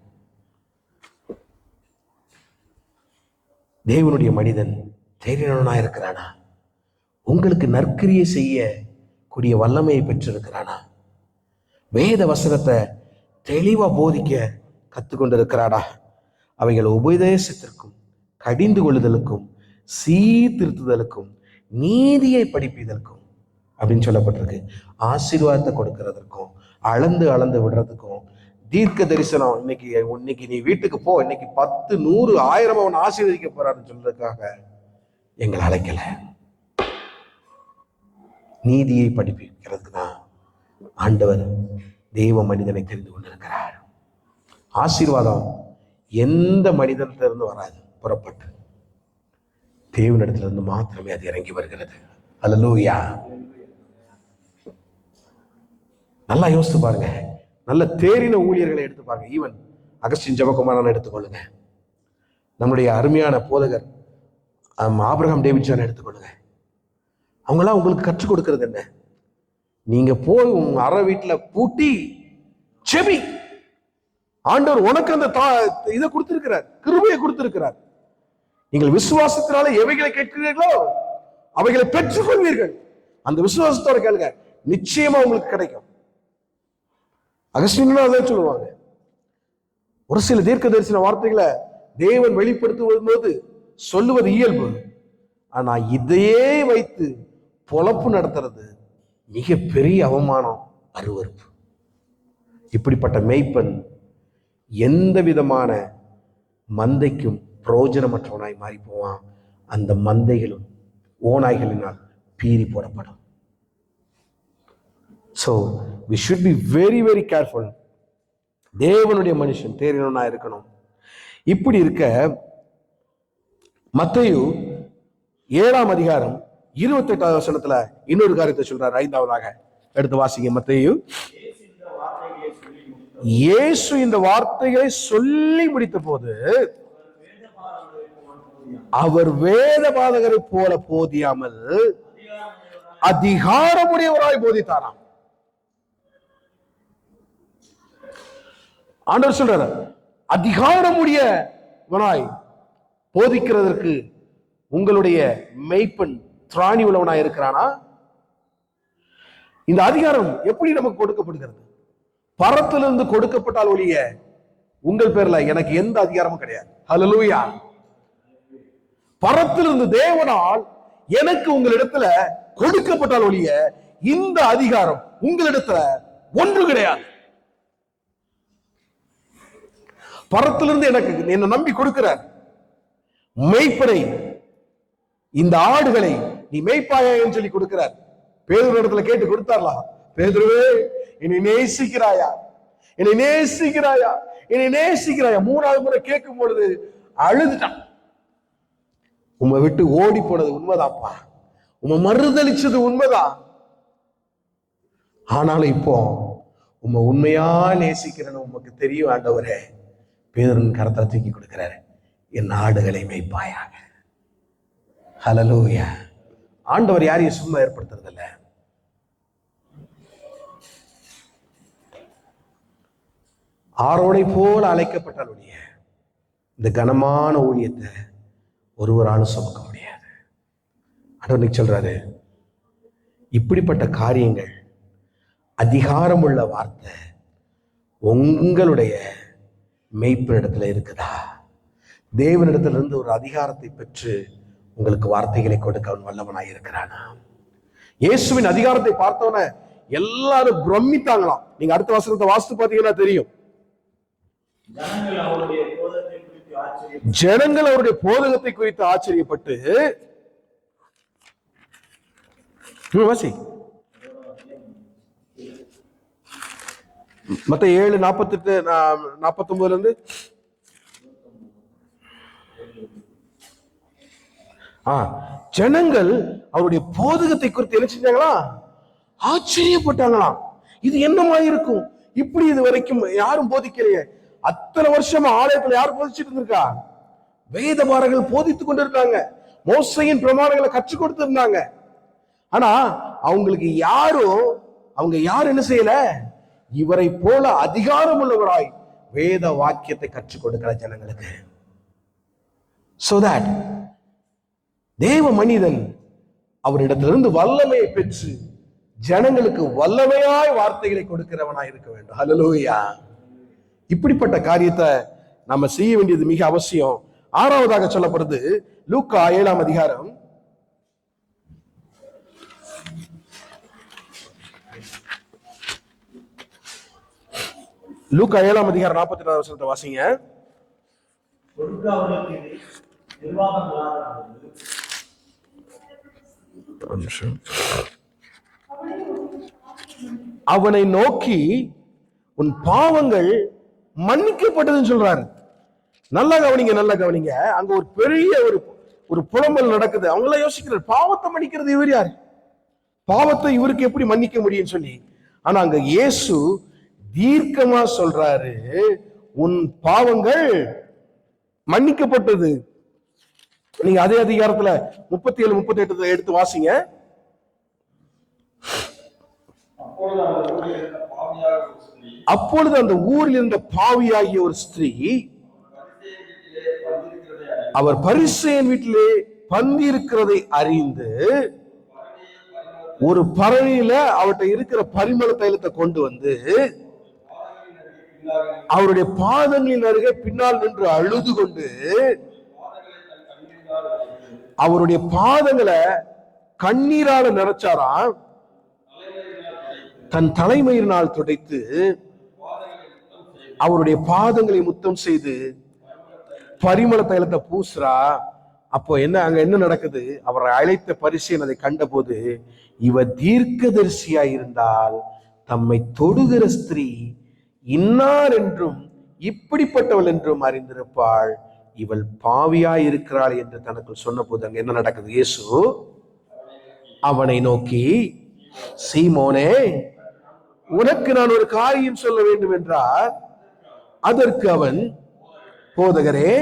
தேவனுடைய மனிதன் தேறினவனா இருக்கிறானா? உங்களுக்கு நற்கிரியை செய்ய கூடிய வல்லமையை பெற்றிருக்கிறானா? வேத வசனத்தை தெளிவா போதிக்க கத்துக்கொண்டிருக்கிறானா? அவைகள் உபதேசத்திற்கும் கடிந்து கொள்ளுதலுக்கும் சீர்திருத்துதலுக்கும் நீதியை படிப்பதற்கும் அப்படின்னு சொல்லப்பட்டிருக்கு. ஆசீர்வாதத்தை கொடுக்கிறதுக்கும் அளந்து அளந்து விடுறதுக்கும் தீர்க்க தரிசனம். இன்னைக்கு நீ வீட்டுக்கு போ, இன்னைக்கு 10 100 1000 அவன் ஆசீர்வதிக்க போறாருன்னு சொல்றதுக்காக எங்களை அழைக்கல. நீதியை படிப்பிக்கிறதுக்கு தான் ஆண்டவர் தெய்வ மனிதனை தெரிந்து கொண்டிருக்கிறார். ஆசீர்வாதம் எந்த மனிதனிலிருந்து வராது, புறப்பட்டு தேவனிடத்திலிருந்து மாத்திரமே அது இறங்கி வருகிறது. அல்லேலூயா. நல்லா யோசித்து பாருங்க. நல்ல தேறின ஊழியர்களை எடுத்து பாருங்க. ஈவன் அகஸ்டின் ஜெபகுமாரன் எடுத்துக்கொள்ளுங்க, நம்முடைய அருமையான போதகர் ஆபிரகாம் டேவிட்சன் எடுத்துக்கொள்ளுங்க. அவங்களாம் உங்களுக்கு கற்றுக் கொடுக்கிறது என்ன? நீங்க போய் உங்க அறை வீட்டுல பூட்டி செபி. ஆண்டவர் உனக்கு அந்த இதை கொடுத்திருக்கிறார், கிருபையை கொடுத்திருக்கிறார். நீங்கள் விசுவாசத்தினால எவைகளை கேட்கிறீர்களோ அவைகளை பெற்றுக்கொள்வீர்கள். அந்த விசுவாசத்தோட கேளுங்க, நிச்சயமா உங்களுக்கு கிடைக்கும். அகஸ்டின் அதை சொல்லுவாங்க. ஒரு சில தீர்க்க தரிசன வார்த்தைகளை தேவன் வெளிப்படுத்தும் போது சொல்லுவது இயல்பு. ஆனா இதையே வைத்து பொழப்பு நடத்துறது மிக பெரிய அவமானம், அருவருப்பு. இப்படிப்பட்ட மேய்ப்பன் எந்த விதமான மந்தைக்கும் பிரயோஜனமற்றவனாய் மாறி போவான். அந்த மந்தைகளும் ஓநாய்களினால் பீறி போடப்படும். So we should be very very careful. தேவனுடைய மனுஷன் தேறினவனா இருக்கணும். இப்படி இருக்க மத்தேயு 7ஆம் அதிகாரம் 28வது வசனத்துல இன்னொரு காரியத்தை சொல்றார். 5ஆவதாக எடுத்து வாசிங்க. மத்தேயு, இயேசு இந்த வார்த்தைகளை சொல்லி முடித்த போது அவர் வேத பாதகரை போல போதியாமல் அதிகாரமுடையவராய் போதித்தாராம். ஆண்டவர் சொல்றார், அதிகாரமுடையவனாய் போதிக்கிறதற்கு உங்களுடைய மெய்ப்பன் திராணி உள்ளவனாய் இருக்கிறானா? இந்த அதிகாரம் எப்படி நமக்கு கொடுக்கப்படுகிறது? பரத்திலிருந்து கொடுக்கப்பட்டால் ஒழிய உங்கள் பேர்ல எனக்கு எந்த அதிகாரமும் கிடையாது. ஹல்லேலூயா. பரத்திலிருந்து தேவனால் எனக்கு உங்களிடத்துல கொடுக்கப்பட்டால் ஒழிய இந்த அதிகாரம் உங்களிடத்துல ஒன்று கிடையாது. பரத்திலிருந்து எனக்கு என்ன நம்பி கொடுக்கிறார் மெய்ப்பனை, இந்த ஆடுகளை நீ மெய்ப்பாயா என்று சொல்லி கொடுக்கிறார். பேதுரு இடத்துல கேட்டு கொடுத்தார்லா, பேதுருவே என்னை நேசிக்கிறாயா, என்னை நேசிக்கிறாயா, என்னை நேசிக்கிறாயா? 3வது முறை கேட்கும் பொழுது அழுதுட்டான். உம்மை விட்டு ஓடி போனது உண்மைதான்ப்பா, உம்மை மறுதளிச்சது உண்மைதான். ஆனாலும் இப்போ உம்மை உண்மையா நேசிக்கிறேன்னு உமக்கு தெரியும் ஆண்டவரே. பேதுருவின் கரத்தை தூக்கி கொடுக்கிறாரு, என் ஆடுகளை மேய்ப்பாயாக. ஹல்லேலூயா. ஆண்டவர் யாரையும் சும்மா ஏற்படுத்துறதில்ல. ஆரோனை போல அழைக்கப்பட்டால் ஒழிய இந்த கனமான ஊழியத்தை ஒருவராலும் சுமக்க முடியாது. ஆண்டவர் சொல்றாரு, இப்படிப்பட்ட காரியங்கள், அதிகாரம் உள்ள வார்த்தை உங்களுடைய மெய்ப்பனிடத்துல இருக்குதா? தேவனிடத்துல இருந்து ஒரு அதிகாரத்தை பெற்று உங்களுக்கு வார்த்தைகளை கொடுக்க அவன் வல்லவனாய் இருக்கிறானா? இயேசுவின் அதிகாரத்தை பார்த்தவன எல்லாரும் பிரமித்தாங்களாம். நீங்க அடுத்த வசனத்தை வாசித்து பார்த்தீங்கன்னா தெரியும். ஜனங்கள் அவருடைய போதகத்தை குறித்து ஆச்சரியப்பட்டு, மத்த 7:48-49 ஜனங்கள் அவருடைய போதகத்தை குறித்து என்ன செஞ்சாங்களா? ஆச்சரியப்பட்டாங்களாம். இது என்னமா இருக்கும்? இப்படி இது வரைக்கும் யாரும் போதிக்கலையே. அத்தனை வருஷமா ஆலயத்துல யாரும் போதிச்சுட்டு இருந்திருக்கா? வேதபாரர்கள் போதித்துக் கொண்டிருக்காங்க, மோசையின் பிரமாணங்களை கற்றுக் கொடுத்து இருந்தாங்க. ஆனா அவங்களுக்கு அவங்க யாரும் என்ன செய்யல? இவரை போல அதிகாரம் உள்ளவராய் வேத வாக்கியத்தை கற்றுக் கொடுக்கிற ஜனங்களுக்கு. So that தேவ மனிதன் அவரிடத்திலிருந்து வல்லமையை பெற்று ஜனங்களுக்கு வல்லமையாய் வார்த்தைகளை கொடுக்கிறவனாய் இருக்க வேண்டும். ஹல்லேலூயா. இப்படிப்பட்ட காரியத்தை நாம செய்ய வேண்டியது மிக அவசியம். 6வதாக சொல்லப்படுது லூக்கா 7ஆம் அதிகாரம் 6 லூக்கா 7:42 வாசிங்க. அவனை நோக்கி உன் பாவங்கள் மன்னிக்கப்பட்டதுன்னு சொல்றாரு. நல்லா கவனிங்க. அங்க ஒரு பெரிய ஒரு புலம்பல் நடக்குது. அவங்கள யோசிக்கிறார், பாவத்தை மன்னிக்கிறது இவர் யாரு? பாவத்தை இவருக்கு எப்படி மன்னிக்க முடியும்னு சொல்லி. ஆனா அங்க இயேசு தீர்க்கமா சொல்றாரு, உன் பாவங்கள் மன்னிக்கப்பட்டது. நீங்க அதே அதிகாரத்துல 37-38 எடுத்து வாசிங்க. அப்பொழுது அந்த ஊரில் இருந்த பாவியாகிய ஒரு ஸ்திரீ அவர் பரிசேயன் வீட்டிலே பந்தி இருக்கிறதை அறிந்து ஒரு பரணியில அவர்கிட்ட இருக்கிற பரிமள தைலத்தை கொண்டு வந்து அவருடைய பாதங்களின் அருகே பின்னால் நின்று அழுது கொண்டு அவருடைய பாதங்களை கண்ணீரால நிறைச்சாராம். தன் தலைமயிரினால் துடைத்து அவருடைய பாதங்களை முத்தம் செய்து பரிமள தைலத்தை பூசுறா. அப்போ அங்க என்ன நடக்குது? அவரை அழைத்த பரிசேயன் அதை கண்டபோது, இவர் தீர்க்கதரிசியாய் இருந்தால் தம்மை தொடுகிற ஸ்திரீ இன்னார் என்றும் இப்படிப்பட்டவள் என்றும் அறிந்திருப்பாள், இவள் பாவியாய் இருக்கிறாள் என்று தனக்கு சொன்ன போது அங்க என்ன நடக்குது? இயேசு அவனை நோக்கி, சீமோனே, உனக்கு நான் ஒரு காரியம் சொல்ல வேண்டும் என்றார். அதற்கு அவன், போதகரே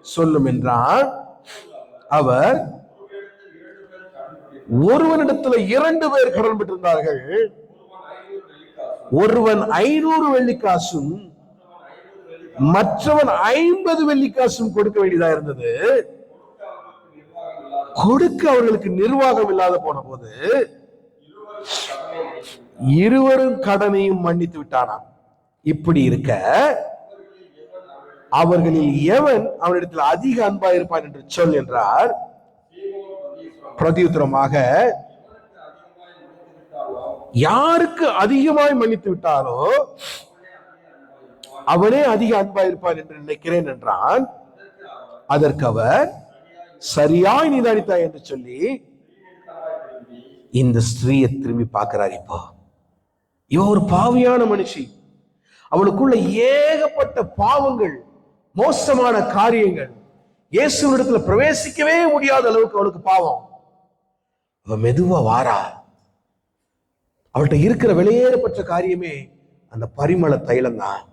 சொல்லும் என்றான். அவர், ஒருவனிடத்துல 2 பேர் கடன் பெற்றிருந்தார்கள். ஒருவன் 500 வெள்ளிக்காசும் மற்றவன் 50 வெள்ளிக்காசும் கொடுக்க வேண்டியதா இருந்தது. கொடுக்க அவர்களுக்கு நிர்வாகம் இல்லாத போன போது இருவரும் கடனையும் மன்னித்து விட்டானாம். இப்படி இருக்க அவர்களில் எவன் அவனிடத்தில் அதிக அன்பா இருப்பான் என்று சொல் என்றார். பிரதியுத்தரமாக, யாருக்கு அதிகமாய் மன்னித்து விட்டாலோ அவனே அதிக அன்பா இருப்பான் என்று நினைக்கிறேன் என்றான். அதற்கு அவர், சரியாய் நிதானித்தாய் என்று சொல்லி இந்த ஸ்திரீயை திரும்பி பார்க்கிறார். இப்போ இவ ஒரு பாவியான மனுஷி, அவளுக்குள்ள ஏகப்பட்ட பாவங்கள், மோசமான காரியங்கள், இயேசுவிடத்துல பிரவேசிக்கவே முடியாத அளவுக்கு அவளுக்கு பாவம். அவ மெதுவா வாரா. அவள்கிட்ட இருக்கிற வெளியேறப்பட்ட காரியமே அந்த பரிமள தைலம் தான்.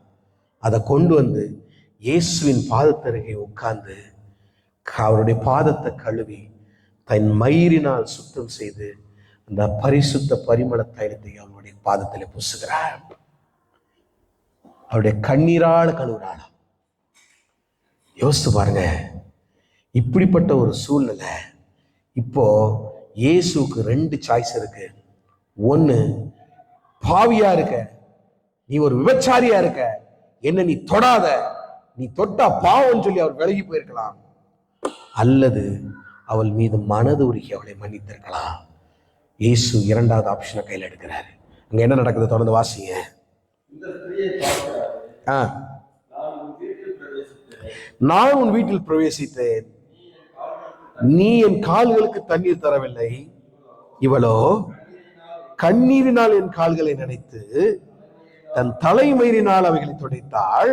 அதை கொண்டு வந்து இயேசுவின் பாதத்தருகே உட்கார்ந்து அவருடைய பாதத்தை கழுவி தன் மயிரினால் சுத்தம் செய்து அந்த பரிசுத்த பரிமள தைலத்தை அவனுடைய பாதத்தில் பூசுகிறார். அவருடைய கண்ணீரால கழுவுறாள். யோசித்து பாருங்க, இப்படிப்பட்ட ஒரு சூழ்நிலை. இப்போ இயேசுக்கு 2 சாய்ஸ் இருக்கு. ஒண்ணு, பாவியா இருக்க, நீ ஒரு விபச்சாரியா இருக்க, என்ன நீ தொடாத, நீ தொட்டா பாவம் சொல்லி அவர் விலகி போயிருக்கலாம். அல்லது அவள் மீது மனது உருகி அவளை மன்னித்திருக்கலாம். இயேசு 2வது ஆப்ஷனை கையில் எடுக்கிறாரு. அங்க என்ன நடக்குது? தொடர்ந்து வாசிங்க. நான் உன் வீட்டில் பிரவேசித்தேன், நீ என் கால்களுக்கு தண்ணீர் தரவில்லை. இவளோ கண்ணீரினால் என் கால்களை நினைத்து தன் தலைமயிரினால் அவைகளை துடைத்தாள்.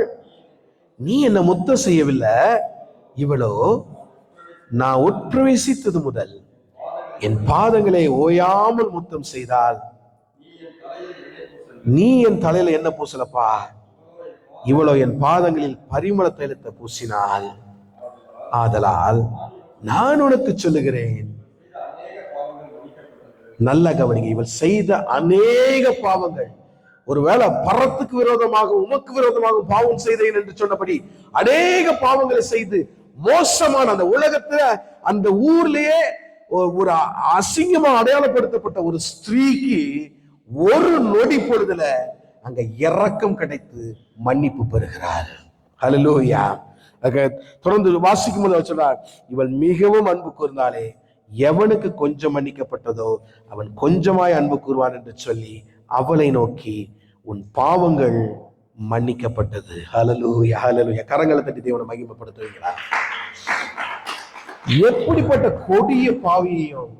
நீ என்ன முத்தம் செய்யவில்லை. இவளோ நான் உட்பிரவேசித்தது முதல் என் பாதங்களை ஓயாமல் முத்தம் செய்தாள். நீ என் தலையில என்ன பூசலப்பா. இவளோ என் பாதங்களில் பரிமள தைலத்தை பூசினாள். ஆதலால் நான் உனக்கு சொல்லுகிறேன், நல்ல கவனிங்க, இவள் செய்த அநேக பாவங்கள், ஒருவேளை பரத்துக்கு விரோதமாக உமக்கு விரோதமாக பாவம் செய்தேன் என்று சொன்னபடி அநேக பாவங்களை செய்து மோசமான அந்த உலகத்துல அந்த ஊர்லயே ஒரு அசிங்கமா அடையாளப்படுத்தப்பட்ட ஒரு ஸ்திரீக்கு ஒரு நொடி பொழுதுல அங்க இரக்கம் கிடைத்து மன்னிப்பு பெறுகிறார். ஹல்லேலூயா. தொடர்ந்து வாசிக்கும் போது சொல்றார், இவள் மிகவும் அன்பு கூர்ந்தாலே, எவனுக்கு கொஞ்சம் மன்னிக்கப்பட்டதோ அவன் கொஞ்சமாய் அன்பு கூறுவான் என்று சொல்லி அவளை நோக்கி, உன் பாவங்கள் மன்னிக்கப்பட்டது. ஹல்லேலூயா, ஹல்லேலூயா. கரங்களை தட்டி தேவனை மகிமைப்படுத்துவீங்களா? எப்படிப்பட்ட கொடிய பாவியையும்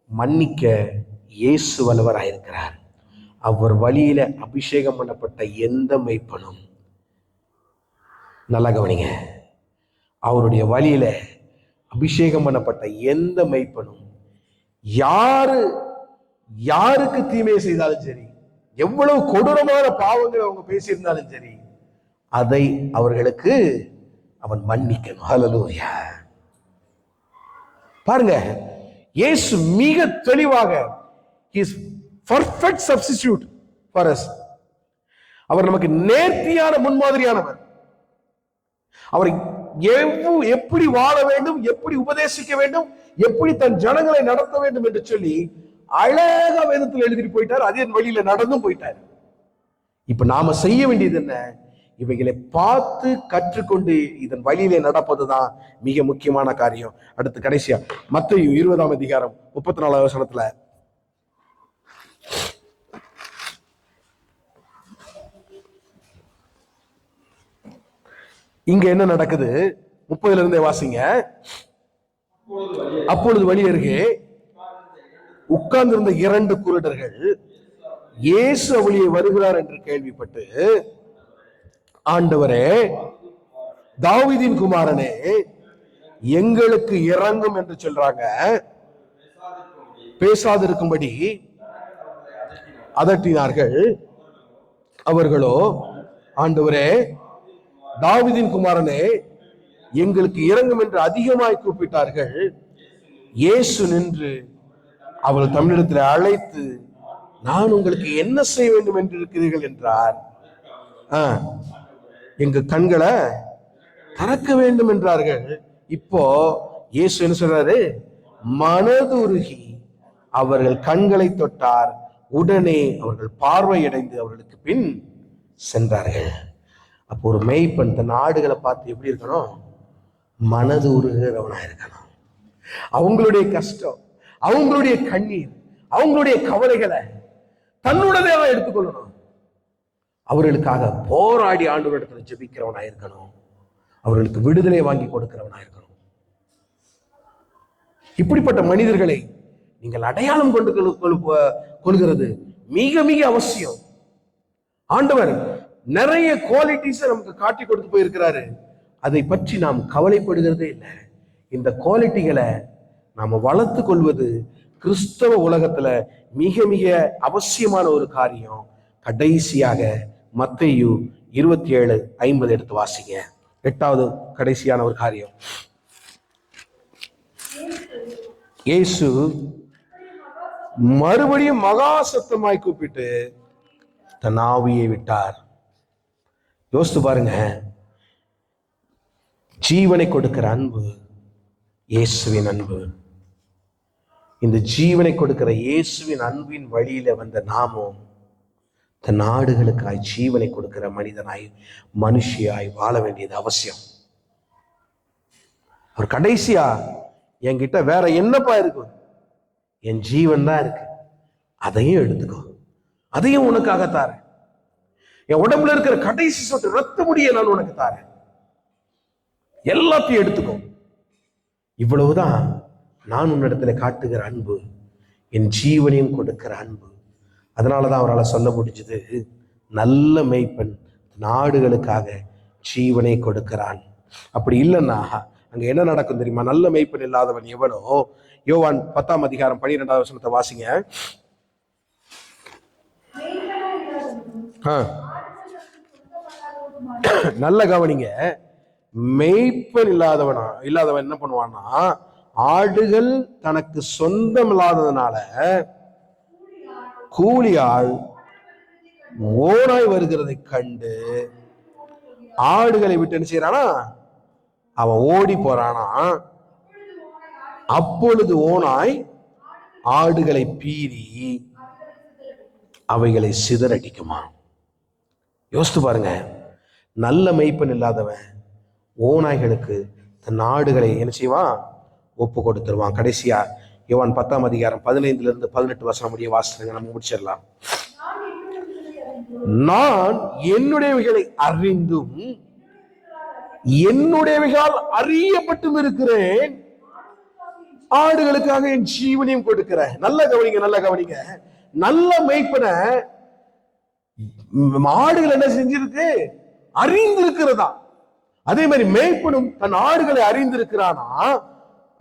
மன்னிக்க இயேசு வல்லவராயிருக்கிறார். அவர் வழியில அபிஷேகம் பண்ணப்பட்ட எந்த மெய்ப்பனும், நல்லா கவனிங்க, அவருடைய வழியில அபிஷேகம் பண்ணப்பட்ட எந்த மெய்ப்பனும் யாருக்கு தீமையை செய்தாலும் சரி, எவ்வளவு கொடூரமான பாவங்கள் அவங்க பேசியிருந்தாலும் சரி, அதை அவர்களுக்கு அவன் மன்னிக்கணும். ஹல்லேலூயா. பாருங்க, இயேசு மிக தெளிவாக he is perfect substitute for us. அவர் நமக்கு நேர்த்தியான முன்மாதிரியானவர். அவர் எப்படி வாழ வேண்டும், எப்படி உபதேசிக்க வேண்டும், எப்படி தன் ஜனங்களை நடத்த வேண்டும் என்று சொல்லி அழகா வேதத்தில் எழுதிட்டு போயிட்டார். அதே வழியில நடந்தும் போயிட்டார். இப்ப நாம செய்ய வேண்டியது என்ன? இவைகளை பார்த்து கற்றுக்கொண்டு இதன் வழியிலே நடப்பதுதான் மிக முக்கியமான காரியம். அடுத்து கடைசியா மத்தேயு 20ஆம் அதிகாரம் 34ஆம் வசனத்துல இங்க என்ன நடக்குது? 30ல இருந்தே வாசிங்க. அப்பொழுது வழி அருகே உட்கார்ந்திருந்த 2 குருடர்கள் இயேசு வழியே வருகிறார் என்று கேள்விப்பட்டு, ஆண்டவரே, தாவீதின் குமாரனே, எங்களுக்கு இரங்கும் என்று சொல்றாங்க. பேசாதிருக்கும்படி அதட்டினார்கள். அவர்களோ, ஆண்டவரே, தாவீதின் குமாரனே, எங்களுக்கு இரங்கும் என்று அதிகமாய் கூப்பிட்டார்கள். இயேசு நின்று அவள் தமிழிடத்தில் அழைத்து, நான் உங்களுக்கு என்ன செய்ய வேண்டும் என்று இருக்கிறீர்கள் என்றார். எங்க கண்களை திறக்க வேண்டும் என்றார்கள். இப்போ இயேசு என்ன சொல்றாரு? மனதுருகி அவர்கள் கண்களை தொட்டார். உடனே அவர்கள் பார்வையடைந்து அவர்களுக்கு பின் சென்றார்கள். அப்போ ஒரு மேய்ப்பன் தன் ஆடுகளை பார்த்து எப்படி இருக்கணும்? மனது உருகிறவனா இருக்கணும். அவங்களுடைய கஷ்டம், அவங்களுடைய கண்ணீர், அவங்களுடைய கவலைகளை தன்னுடனே எடுத்துக்கொள்ளணும். அவர்களுக்காக போராடி ஆண்டவரிடத்தில் ஜெபிக்கிறவனா இருக்கணும். அவர்களுக்கு விடுதலை வாங்கி கொடுக்கிறவனா இருக்கணும். இப்படிப்பட்ட மனிதர்களை நீங்கள் அடையாளம் கொள்கிறது மிக மிக அவசியம். ஆண்டவர் நிறைய குவாலிட்டிஸை நமக்கு காட்டி கொடுத்து போயிருக்கிறாரு. அதை பற்றி நாம் கவலைப்படுகிறதே இல்லை. இந்த குவாலிட்டிகளை நாம வளர்த்து கொள்வது கிறிஸ்தவ உலகத்துல மிக மிக அவசியமான ஒரு காரியம். கடைசியாக மத்தேயு 27:50 எடுத்து வாசிங்க. 8வது கடைசியான ஒரு காரியம். இயேசு மறுபடியும் மகா சத்தமாய் கூப்பிட்டு தன் ஆவியை விட்டார். யோசித்து பாருங்க, ஜீவனை கொடுக்கிற அன்பு இயேசுவின் அன்பு. இந்த ஜீவனை கொடுக்கிற இயேசுவின் அன்பின் வழியில வந்த நாமும் தன் நாடுகளுக்காய் ஜீவனை கொடுக்கிற மனிதனாய் மனுஷியாய் வாழ வேண்டியது அவசியம். அவர் கடைசியா, என்கிட்ட வேற என்னப்பா இருக்கு? என் ஜீவன் தான் இருக்கு, அதையும் எடுத்துக்கோ, அதையும் உனக்காக தாரேன். என் உடம்புல இருக்கிற கடைசி சொட்டு ரத்த முடிய நான் உனக்கு தாரேன், எல்லாத்தையும் எடுத்துக்கோ. இவ்வளவுதான் நான் உன்னிடத்துல காட்டுகிற அன்பு, என் ஜீவனையும் கொடுக்கிற அன்பு. அதனாலதான் அவரால் சொல்ல முடிஞ்சது, நல்ல மேய்ப்பன் நாடுகளுக்காக ஜீவனை கொடுக்கிறான். அப்படி இல்லைன்னா அங்க என்ன நடக்கும் தெரியுமா? நல்ல மேய்ப்பன் இல்லாதவன் எவனோ, யோவான் 10ஆம் அதிகாரம் 12வது வசனத்தை வாசிங்க. நல்ல கவனிங்க. மேய்ப்பன் இல்லாதவன் என்ன பண்ணுவான்னா, ஆடுகள் தனக்கு சொந்தம் இல்லாததுனால கூலியாள் ஓனாய் வருகிறதை கண்டு ஆடுகளை விட்டு என்ன செய்யறானா? அவன் ஓடி போறானா. அப்பொழுது ஓனாய் ஆடுகளை பீறி அவைகளை சிதறடிக்குமா. யோசித்து பாருங்க, நல்ல மேய்ப்பன் இல்லாதவன் ஓநாய்களுக்கு தன் ஆடுகளை என்ன செய்வான்? ஒப்பு கொடுத்துருவான். கடைசியா யோவான் 10ஆம் அதிகாரம் 15லிருந்து 18 வசனம் முடிய வாசிங்க, நம்ம முடிச்சிடலாம். நான் என்னுடையவைகளை அறிந்தும் என்னுடையவைகளால் அறியப்பட்டும் இருக்கிறேன். ஆடுகளுக்காக என் ஜீவனையும் கொடுக்கிறேன். நல்ல கவனிங்க, நல்ல கவனிங்க. நல்ல மேய்ப்பனை ஆடுகள் என்ன செஞ்சிருக்கு? அறிந்திருக்கிறதா. அதே மாதிரி மேய்ப்பனும் தன் ஆடுகளை அறிந்திருக்கிறானா.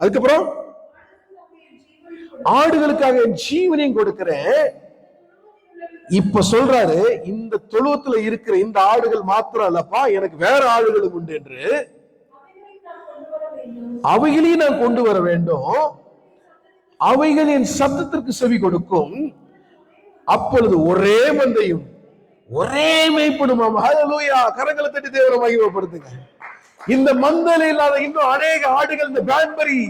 அதுக்கப்புறம் ஆடுகளுக்காக என் ஜீவனையும் கொடுக்கிறேன். இப்ப சொல்றாரு, இந்த தொழுவத்துல இருக்கிற இந்த ஆடுகள் மாத்திரம் அல்லப்பா, எனக்கு வேற ஆடுகளும் உண்டு என்று அவைகளையும் நான் கொண்டு வர வேண்டும். அவைகள் என் சத்தத்திற்கு செவி கொடுக்கும். அப்பொழுது ஒரே மந்தையும் ஒரே மேய்ப்பனும். ஹல்லேலூயா! கரங்களை தட்டி தேவனை மகிமைப்படுத்துங்க. இந்த மந்தையில இல்லாத இன்னும் அநேக ஆடுகள் இந்த பேன்பரி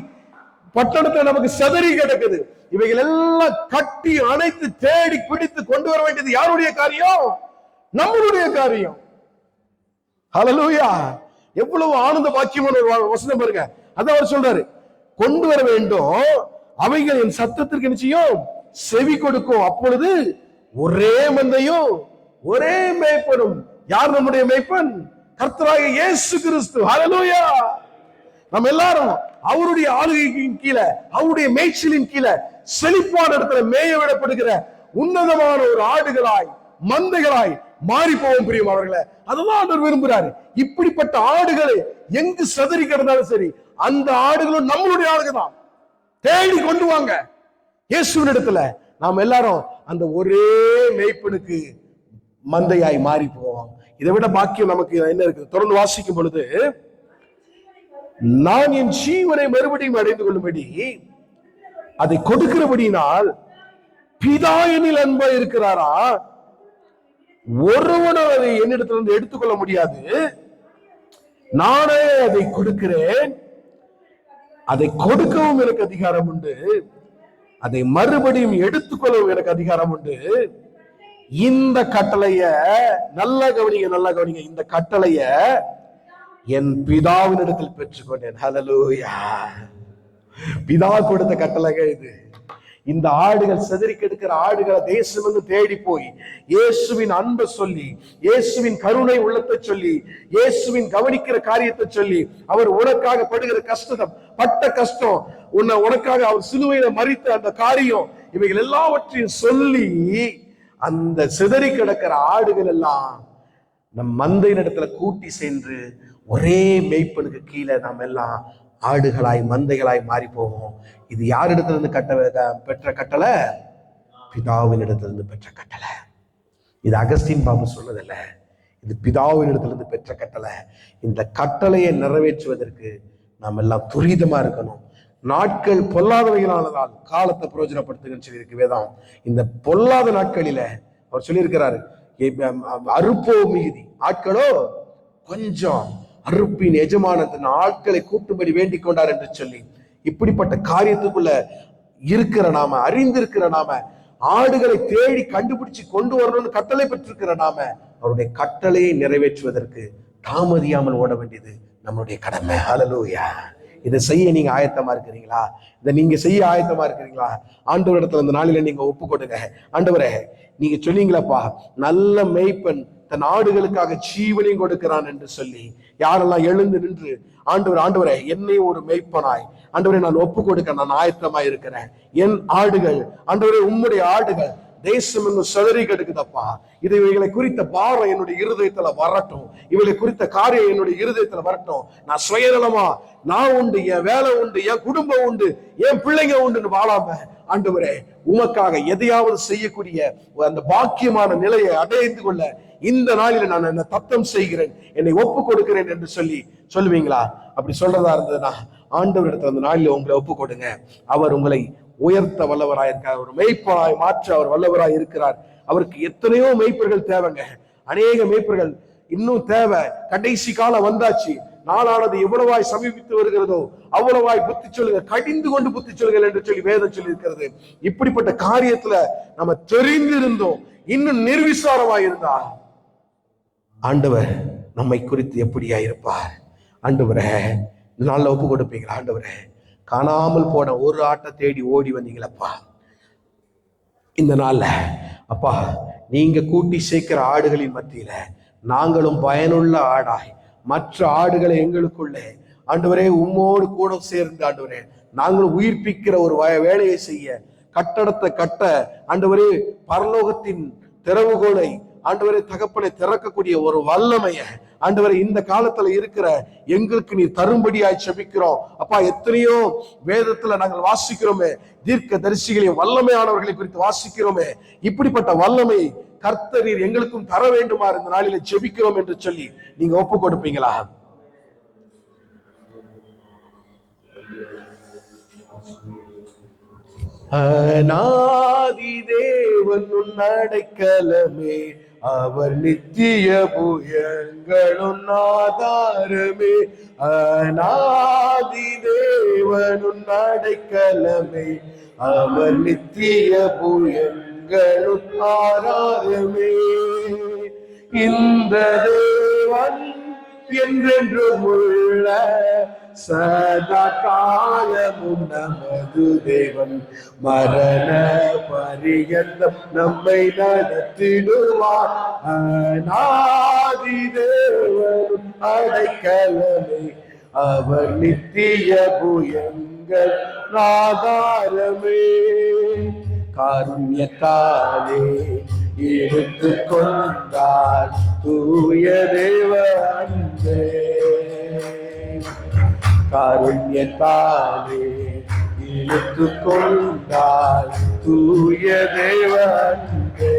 பட்டணத்துல நமக்கு சதறி கிடக்குது. இவைகள் எல்லாம் கட்டி அணைத்து தேடி பிடித்து கொண்டு வர வேண்டியது யாருடைய காரியம்? நம்மளுடைய காரியம். ஹல்லேலூயா! எவ்வளவு ஆனந்த பாக்கியமான ஒரு வசனம் பாருங்க. அதான் அவர் சொல்றாரு, கொண்டு வர வேண்டும். அவைகள் என் சத்தத்திற்கு நிச்சயம் செவி கொடுக்கும். அப்பொழுது ஒரே மந்தையும் ஒரே மேய்ப்பனும். யார் நம்முடைய மேய்ப்பன்? கர்த்தராகிய இயேசு கிறிஸ்து. ஹல்லேலூயா! நம்ம எல்லாரும் அவருடைய ஆளுகையின் கீழே, அவருடைய மேய்ச்சலின் கீழே செழிப்பான இடத்துல மேய விடப்படுகிற உன்னதமான ஒரு ஆடுகளாய் மந்தைகளாய் மாறி போவோம். பிரியமானவர்களே, அதுதான் அவர் விரும்புகிறாரு. இப்படிப்பட்ட ஆடுகளை எங்கு சதறி கிடந்தாலும் சரி, அந்த ஆடுகளும் நம்மளுடைய ஆடுகள் தான். தேடி கொண்டு வாங்க இயேசுவின் இடத்துல. நாம் எல்லாரும் அந்த ஒரே மேய்ப்பனுக்கு மந்தையாய் மாறி போவோம். இதை விட பாக்கியம் நமக்கு என்ன இருக்கு? தொடர்ந்து வாசிக்கும் பொழுது, நான் என் ஜீவனை மறுபடியும் அடைந்து கொள்ளும்படி அதை கொடுக்கிறபடியினால் பிதா என்னில் அன்பா இருக்கிறாரா, ஒருவனும் அதை என்னிடத்திலிருந்து எடுத்துக்கொள்ள முடியாது. நானே அதை கொடுக்கிறேன். அதை கொடுக்கவும் எனக்கு அதிகாரம் உண்டு, அதை மறுபடியும் எடுத்துக்கொள்ளவும் எனக்கு அதிகாரம் உண்டு. இந்த கட்டளைய நல்ல கவனிங்க, நல்ல கவனிங்க. இந்த கட்டளைய என் பிதாவின் இடத்தில் பெற்றுக்கொண்டேன். ஹல்லேலூயா! பிதா கொடுத்த கட்டளைங்க இது. இந்த ஆடுகள் செதறி கெடுக்கிற ஆடுகளை தேசம் வந்து தேடி போய் இயேசுவின் அன்பை சொல்லி, இயேசுவின் கருணை உள்ளத்தை சொல்லி, இயேசுவின் கவனிக்கிற காரியத்தை சொல்லி, அவர் உனக்காக படுகிற கஷ்டம், பட்ட கஷ்டம், உனக்காக அவர் சிலுவையில மரித்த அந்த காரியம், இவைகள் எல்லாவற்றையும் சொல்லி அந்த சிதறி கிடக்கிற ஆடுகள் எல்லாம் நம் மந்தையின் இடத்துல கூட்டி சென்று ஒரே மேய்ப்பனுக்கு கீழே நாம் எல்லாம் ஆடுகளாய் மந்தைகளாய் மாறி போவோம். இது யாரிடத்திலிருந்து பெற்ற கட்டளை? பிதாவின் இடத்திலிருந்து பெற்ற கட்டளை. இது அகஸ்டின் பாபு சொன்னதில்ல, இது பிதாவின் இடத்திலிருந்து பெற்ற கட்டளை. இந்த கட்டளையை நிறைவேற்றுவதற்கு நாம் எல்லாம் துரிதமா இருக்கணும். நாட்கள் பொல்லாதவைகளானதால் காலத்தை பிரயோஜனப்படுத்துங்கன்னு சொல்லியிருக்கு வேதம். இந்த பொல்லாத நாட்களில அவர் சொல்லியிருக்கிறாரு, அறுப்போ மிகுதி, ஆட்களோ கொஞ்சம், அறுப்பின் எஜமானத்தின் ஆட்களை கூட்டும்படி வேண்டிக் கொண்டார் என்று சொல்லி, இப்படிப்பட்ட காரியத்துக்குள்ள இருக்கிற நாம, அறிந்திருக்கிற நாம, ஆடுகளை தேடி கண்டுபிடிச்சு கொண்டு வரணும்னு கட்டளை பெற்றிருக்கிற நாம, அவருடைய கட்டளையை நிறைவேற்றுவதற்கு தாமதியாமல் ஓட வேண்டியது நம்மளுடைய கடமை. ஹல்லேலூயா! இதை செய்ய நீங்க ஆயத்தமா இருக்கிறீங்களா? இதை நீங்க செய்ய ஆயத்தமா இருக்கிறீங்களா? ஆண்டவர் இடத்துல இந்த நாளில நீங்க ஒப்பு கொடுங்க. ஆண்டவரே, நீங்க சொன்னீங்களப்பா, நல்ல மேய்ப்பன் தன் ஆடுகளுக்காக ஜீவனையும் கொடுக்கிறான் என்று சொல்லி, யாரெல்லாம் எழுந்து நின்று ஆண்டவரே என்னை ஒரு மேய்ப்பனாய், ஆண்டவரே நான் ஒப்பு கொடுக்க நான் ஆயத்தமா இருக்கிறேன். என் ஆடுகள், ஆண்டவரே உம்முடைய ஆடுகள் தேசம் இன்னும் சிதறி கிடக்குதப்பா, இவைகளை குறித்த பாரம் என்னுடைய இருதயத்துல வரட்டும், இவைகளை குறித்த காரியம் என்னுடைய இருதயத்துல வரட்டும். நான் சுயநலமா, நான் உண்டு, என் வேலை உண்டு, என் குடும்பம் உண்டு, என் பிள்ளைங்க உண்டுன்னு வாழாம, ஆண்டவரே உமக்காக எதையாவது செய்யக்கூடிய அந்த பாக்கியமான நிலையை அடைந்து கொள்ள இந்த நாளில நான் என்ன தத்தம் செய்கிறேன், என்னை ஒப்பு கொடுக்கிறேன் என்று சொல்லுவீங்களா? அப்படி சொல்றதா இருந்ததுன்னா ஆண்டவர் இடத்துல அந்த நாளில உங்களை ஒப்பு கொடுங்க. அவர் உங்களை உயர்த்த வல்லவராய் இருக்கார். ஒரு மெய்ப்பராய் மாற்ற அவர் வல்லவராய் இருக்கிறார். அவருக்கு எத்தனையோ மெய்ப்பர்கள் தேவைங்க, அநேக மெய்ப்பர்கள் இன்னும் தேவை. கடைசி காலம் வந்தாச்சு. நாளானது எவ்வளவாய் சமீபித்து வருகிறதோ அவ்வளவாய் புத்தி சொல்லுங்க, கடிந்து கொண்டு புத்தி சொல்லுங்கள் என்று சொல்லி வேதம் சொல்லி இருக்கிறது. இப்படிப்பட்ட காரியத்துல நம்ம தெரிந்திருந்தோம், இன்னும் நிர்விசாரமாய் இருந்தா ஆண்டவர் நம்மை குறித்து எப்படியா இருப்பார்? ஆண்டவரே, நாளில் ஒப்பு கொடுப்பீங்களா? ஆண்டவரே, காணாமல் போன ஒரு ஆட்டை தேடி ஓடி வந்தீங்களப்பா, இந்த நாள்ல அப்பா நீங்க கூட்டி சேர்க்கிற ஆடுகளின் மத்தியில நாங்களும் பயனுள்ள ஆடாய் மற்ற ஆடுகளை எங்களுக்குள்ளே ஆண்டவரே உம்மோடு கூட சேர்ந்து ஆண்டவரே நாங்களும் உயிர்ப்பிக்கிற ஒரு வேலையை செய்ய, கட்டடத்தை கட்ட ஆண்டவரே பரலோகத்தின் திறவுகோலை ஆண்டவரே தகப்பனை திறக்கக்கூடிய ஒரு வல்லமைய ஆண்டவரே இந்த காலத்துல இருக்கிற எங்களுக்கு நீ தரும்படியாய் செபிக்கிறோம் அப்பா. எத்தனையோ வேதத்துல நாங்கள் வாசிக்கிறோமே, தீர்க்க தரிசிகளையும் வல்லமையானவர்களை குறித்து வாசிக்கிறோமே. இப்படிப்பட்ட வல்லமை கர்த்தரீர் எங்களுக்கும் தர வேண்டுமா இந்த நாளில ஜெபிக்கிறோம் என்று சொல்லி நீங்க ஒப்பு கொடுப்பீங்களா? அநாதி தேவன் அடைக்கலமே, அவர் நித்திய புயங்களும் ஆதாரமே. அநாதி தேவன் அடைக்கலமே, அவர் நித்திய புயங்களும் ஆதாரமே. இந்த தேவன் என்றென்றும் உள்ள சதா காலமும் நமது தேவன், மரண பரியந்தம் நம்மை நடத்திடுவார். அநாதி தேவன் அடைக்கலமே, அவர் நித்திய புயங்கள் ஆதாரமே. காருண்யத்தாலே எடுத்து கொண்டார் தூய தேவ அன்பே. காருண்யத்தாலே இழுத்து கொண்டால் தூய தேவ அன்பே.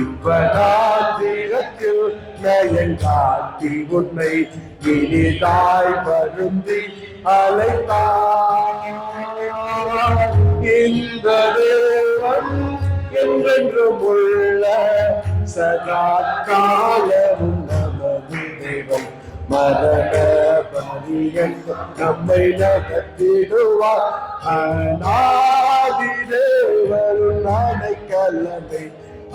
இவ்வநாத்திரத்தில் நயங்காட்டி உன்னை இனிதாய் வருந்தி அழைத்தார். இந்த தேவன் என்றென்றும் உள்ள சதா காலமும் நமது தேவன், மரண பரியந்தம் நம்மை நடத்திடுவார். அநாதி தேவன் அடைக்கலமே,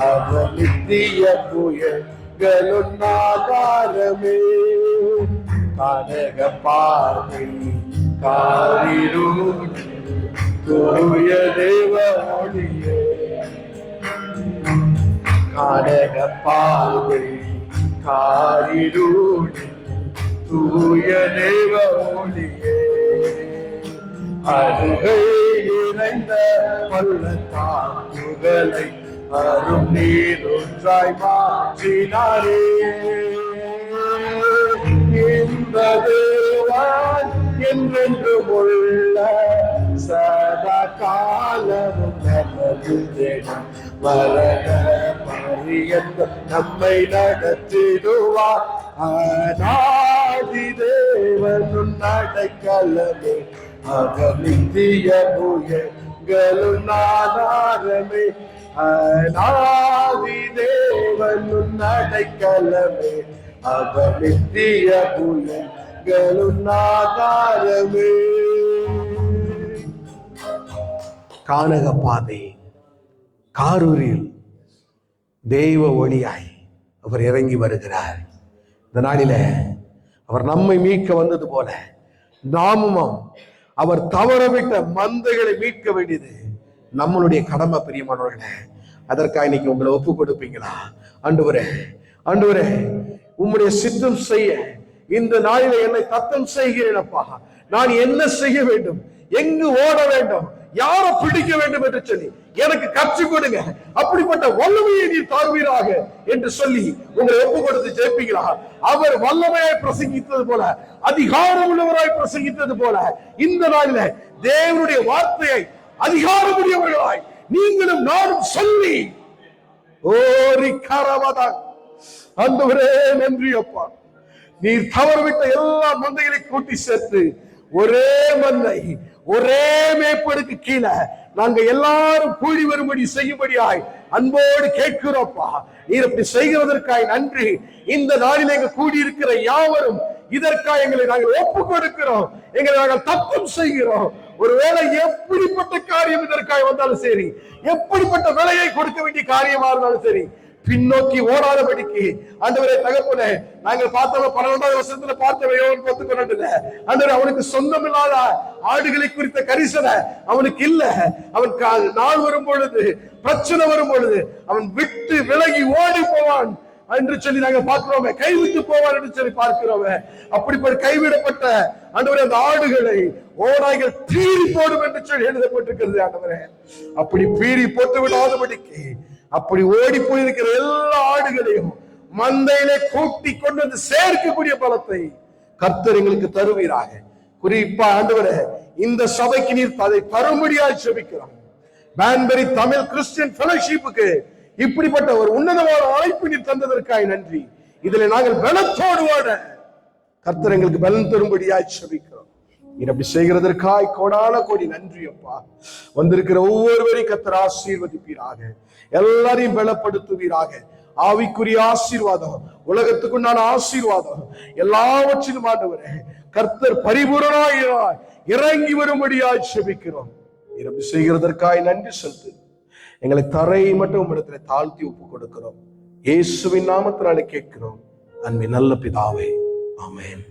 அவர் நித்திய புயங்களும் ஆதாரமே. கானக பார்வை காரிருள் தூய தேவ ஒளியே. கானக பார்வை காரிருள் தூய தேவ ஒளியே. அருகை நிறைந்த பள்ளத்தாக்குகளை அரும் நீரொன்றாய் மாற்றினாரே. இந்த தேவன் என்றென்றும் உள்ள சதா காலமும் நமது தேவன், மரண பரியந்தம் நம்மை நடத்திடுவார். அநாதி தேவன் அடைக்கலமே, அவர் நித்திய புயங்களும் ஆதாரமே. அநாதி தேவன் அடைக்கலமே, அவர் நித்திய புயங்களும் ஆதாரமே. கானக பாதை காரூரில் தெய்வ ஒளியாய் அவர் இறங்கி வருகிறார். இந்த நாளில அவர் நம்மை மீட்க வந்தது போல நாமும் அவர் தவறவிட்ட மந்தைகளை மீட்க வேண்டியது நம்மளுடைய கடமை. பிரியமானவர்களே, அதற்காக இன்னைக்கு உங்களை ஒப்பு கொடுப்பீங்களா? ஆண்டவரே, ஆண்டவரே, உம்முடைய சித்தம் செய்ய இந்த நாளில என்னை தத்தம் செய்கிறேனப்பா. நான் என்ன செய்ய வேண்டும், எங்கு ஓட வேண்டும், யாரை பிடிக்க வேண்டும் என்று சொல்லி எனக்கு கற்றுக் கொடுங்க. அப்படிப்பட்ட வல்லமையை நீ தாழ்வீராக என்று சொல்லி உங்களை ஒப்பு கொடுத்து ஜெபிப்பீங்களா? அவர் வல்லமையாய் பிரசங்கித்தது போல, அதிகாரம் உள்ளவராய் பிரசங்கித்தது போல இந்த நாளில தேவனுடைய வார்த்தையை அதிகாரமுடையவர்களாய் நீங்களும் நானும் சொல்லி, ஓரி கரவதா ஆண்டவரே நன்றி அப்பா. நீர் தவறவிட்ட எல்லா மந்தைகளை கூட்டி சேர்த்து ஒரே மந்தை ஒரே மேய்ப்பனுக்கு கீழே நாங்க எல்லாரும் கூடி வரும்படி செய்யும்படியாய் அன்போடு கேட்கிறோம்ப்பா. நீர் அப்படி செய்கிறதற்காய் நன்றி. இந்த நாளில் எங்க கூடியிருக்கிற யாவரும் இதற்காக எங்களை நாங்கள் ஒப்பு கொடுக்கிறோம், எங்களை நாங்கள் தப்பம் செய்கிறோம். ஒருவேளை எப்படிப்பட்ட காரியம் இதற்காக வந்தாலும் சரி, எப்படிப்பட்ட விலையை கொடுக்க வேண்டிய காரியமா இருந்தாலும் சரி, பின்னோக்கி ஓடாதபடிக்கு ஆண்டவரே தகப்பனே, நாங்கள் பார்த்தவ 12வது வசனத்துல பார்த்தவையோ 10:12 ஆண்டவரே, அவனுக்கு சொந்தமில்லாத ஆடுகளை குறித்த கரிசனை அவனுக்கு இல்ல. அவன் நாள் வரும் பொழுது, பிரச்சனை வரும் பொழுது அவன் விட்டு விலகி ஓடி போவான் என்று சொல்லி நாங்கள் பார்க்கிறோமே. கைவிட்டு போவான் என்று சொல்லி பார்க்கிறோமே. அப்படிப்பட்ட கைவிடப்பட்ட ஆண்டவரே அந்த ஆடுகளை ஓநாய்கள் பீறி போடும் என்று சொல்லி எழுதப்பட்டிருக்கிறது. ஆண்டவரே, அப்படி பீறி போட்டு விடாதபடிக்கு அப்படி ஓடி போயிருக்கிற எல்லா ஆடுகளையும் மந்தையிலே கூட்டி கொண்டு வந்து சேர்க்கக்கூடிய பலத்தை கர்த்தர் எங்களுக்கு தருவீராக. குறிப்பா ஆண்டவரே, இந்த சபைக்கு நீர் அதை தரும்படியாய் ஜெபிக்கிறோம். பான்பெரி தமிழ் கிறிஸ்டியன் ஃபெலோஷிப்புக்கு இப்படிப்பட்ட ஒரு உன்னதமான அழைப்பு நீர் தந்ததற்காய் நன்றி. இதில் நாங்கள் பலத்தோடு வாட கர்த்தர் எங்களுக்கு பலன் தரும்படியாய் ஜெபிக்கிறோம். நீர் அப்படி செய்கிறதற்காய் கோடான கோடி நன்றி அப்பா. வந்திருக்கிற ஒவ்வொருவரையும் கர்த்தர் ஆசீர்வதிப்பீராக, எல்லாரையும் பலப்படுத்துவீராக. ஆவிக்குரிய ஆசீர்வாதம், உலகத்துக்குண்டான ஆசீர்வாதம் எல்லாவற்றிலும் ஆண்டவரே கர்த்தர் பரிபூரணாய் இறங்கி வரும்படியாய் ஜெபிக்கிறோம். நீர் அப்படி செய்கிறதற்காய் நன்றி செலுத்து. எங்களை தரை மட்டும் உம்மிடத்துல தாழ்த்தி ஒப்பு கொடுக்கிறோம். இயேசுவின் நாமத்தினாலே கேட்கிறோம் அன்பின் நல்ல பிதாவே, ஆமென்.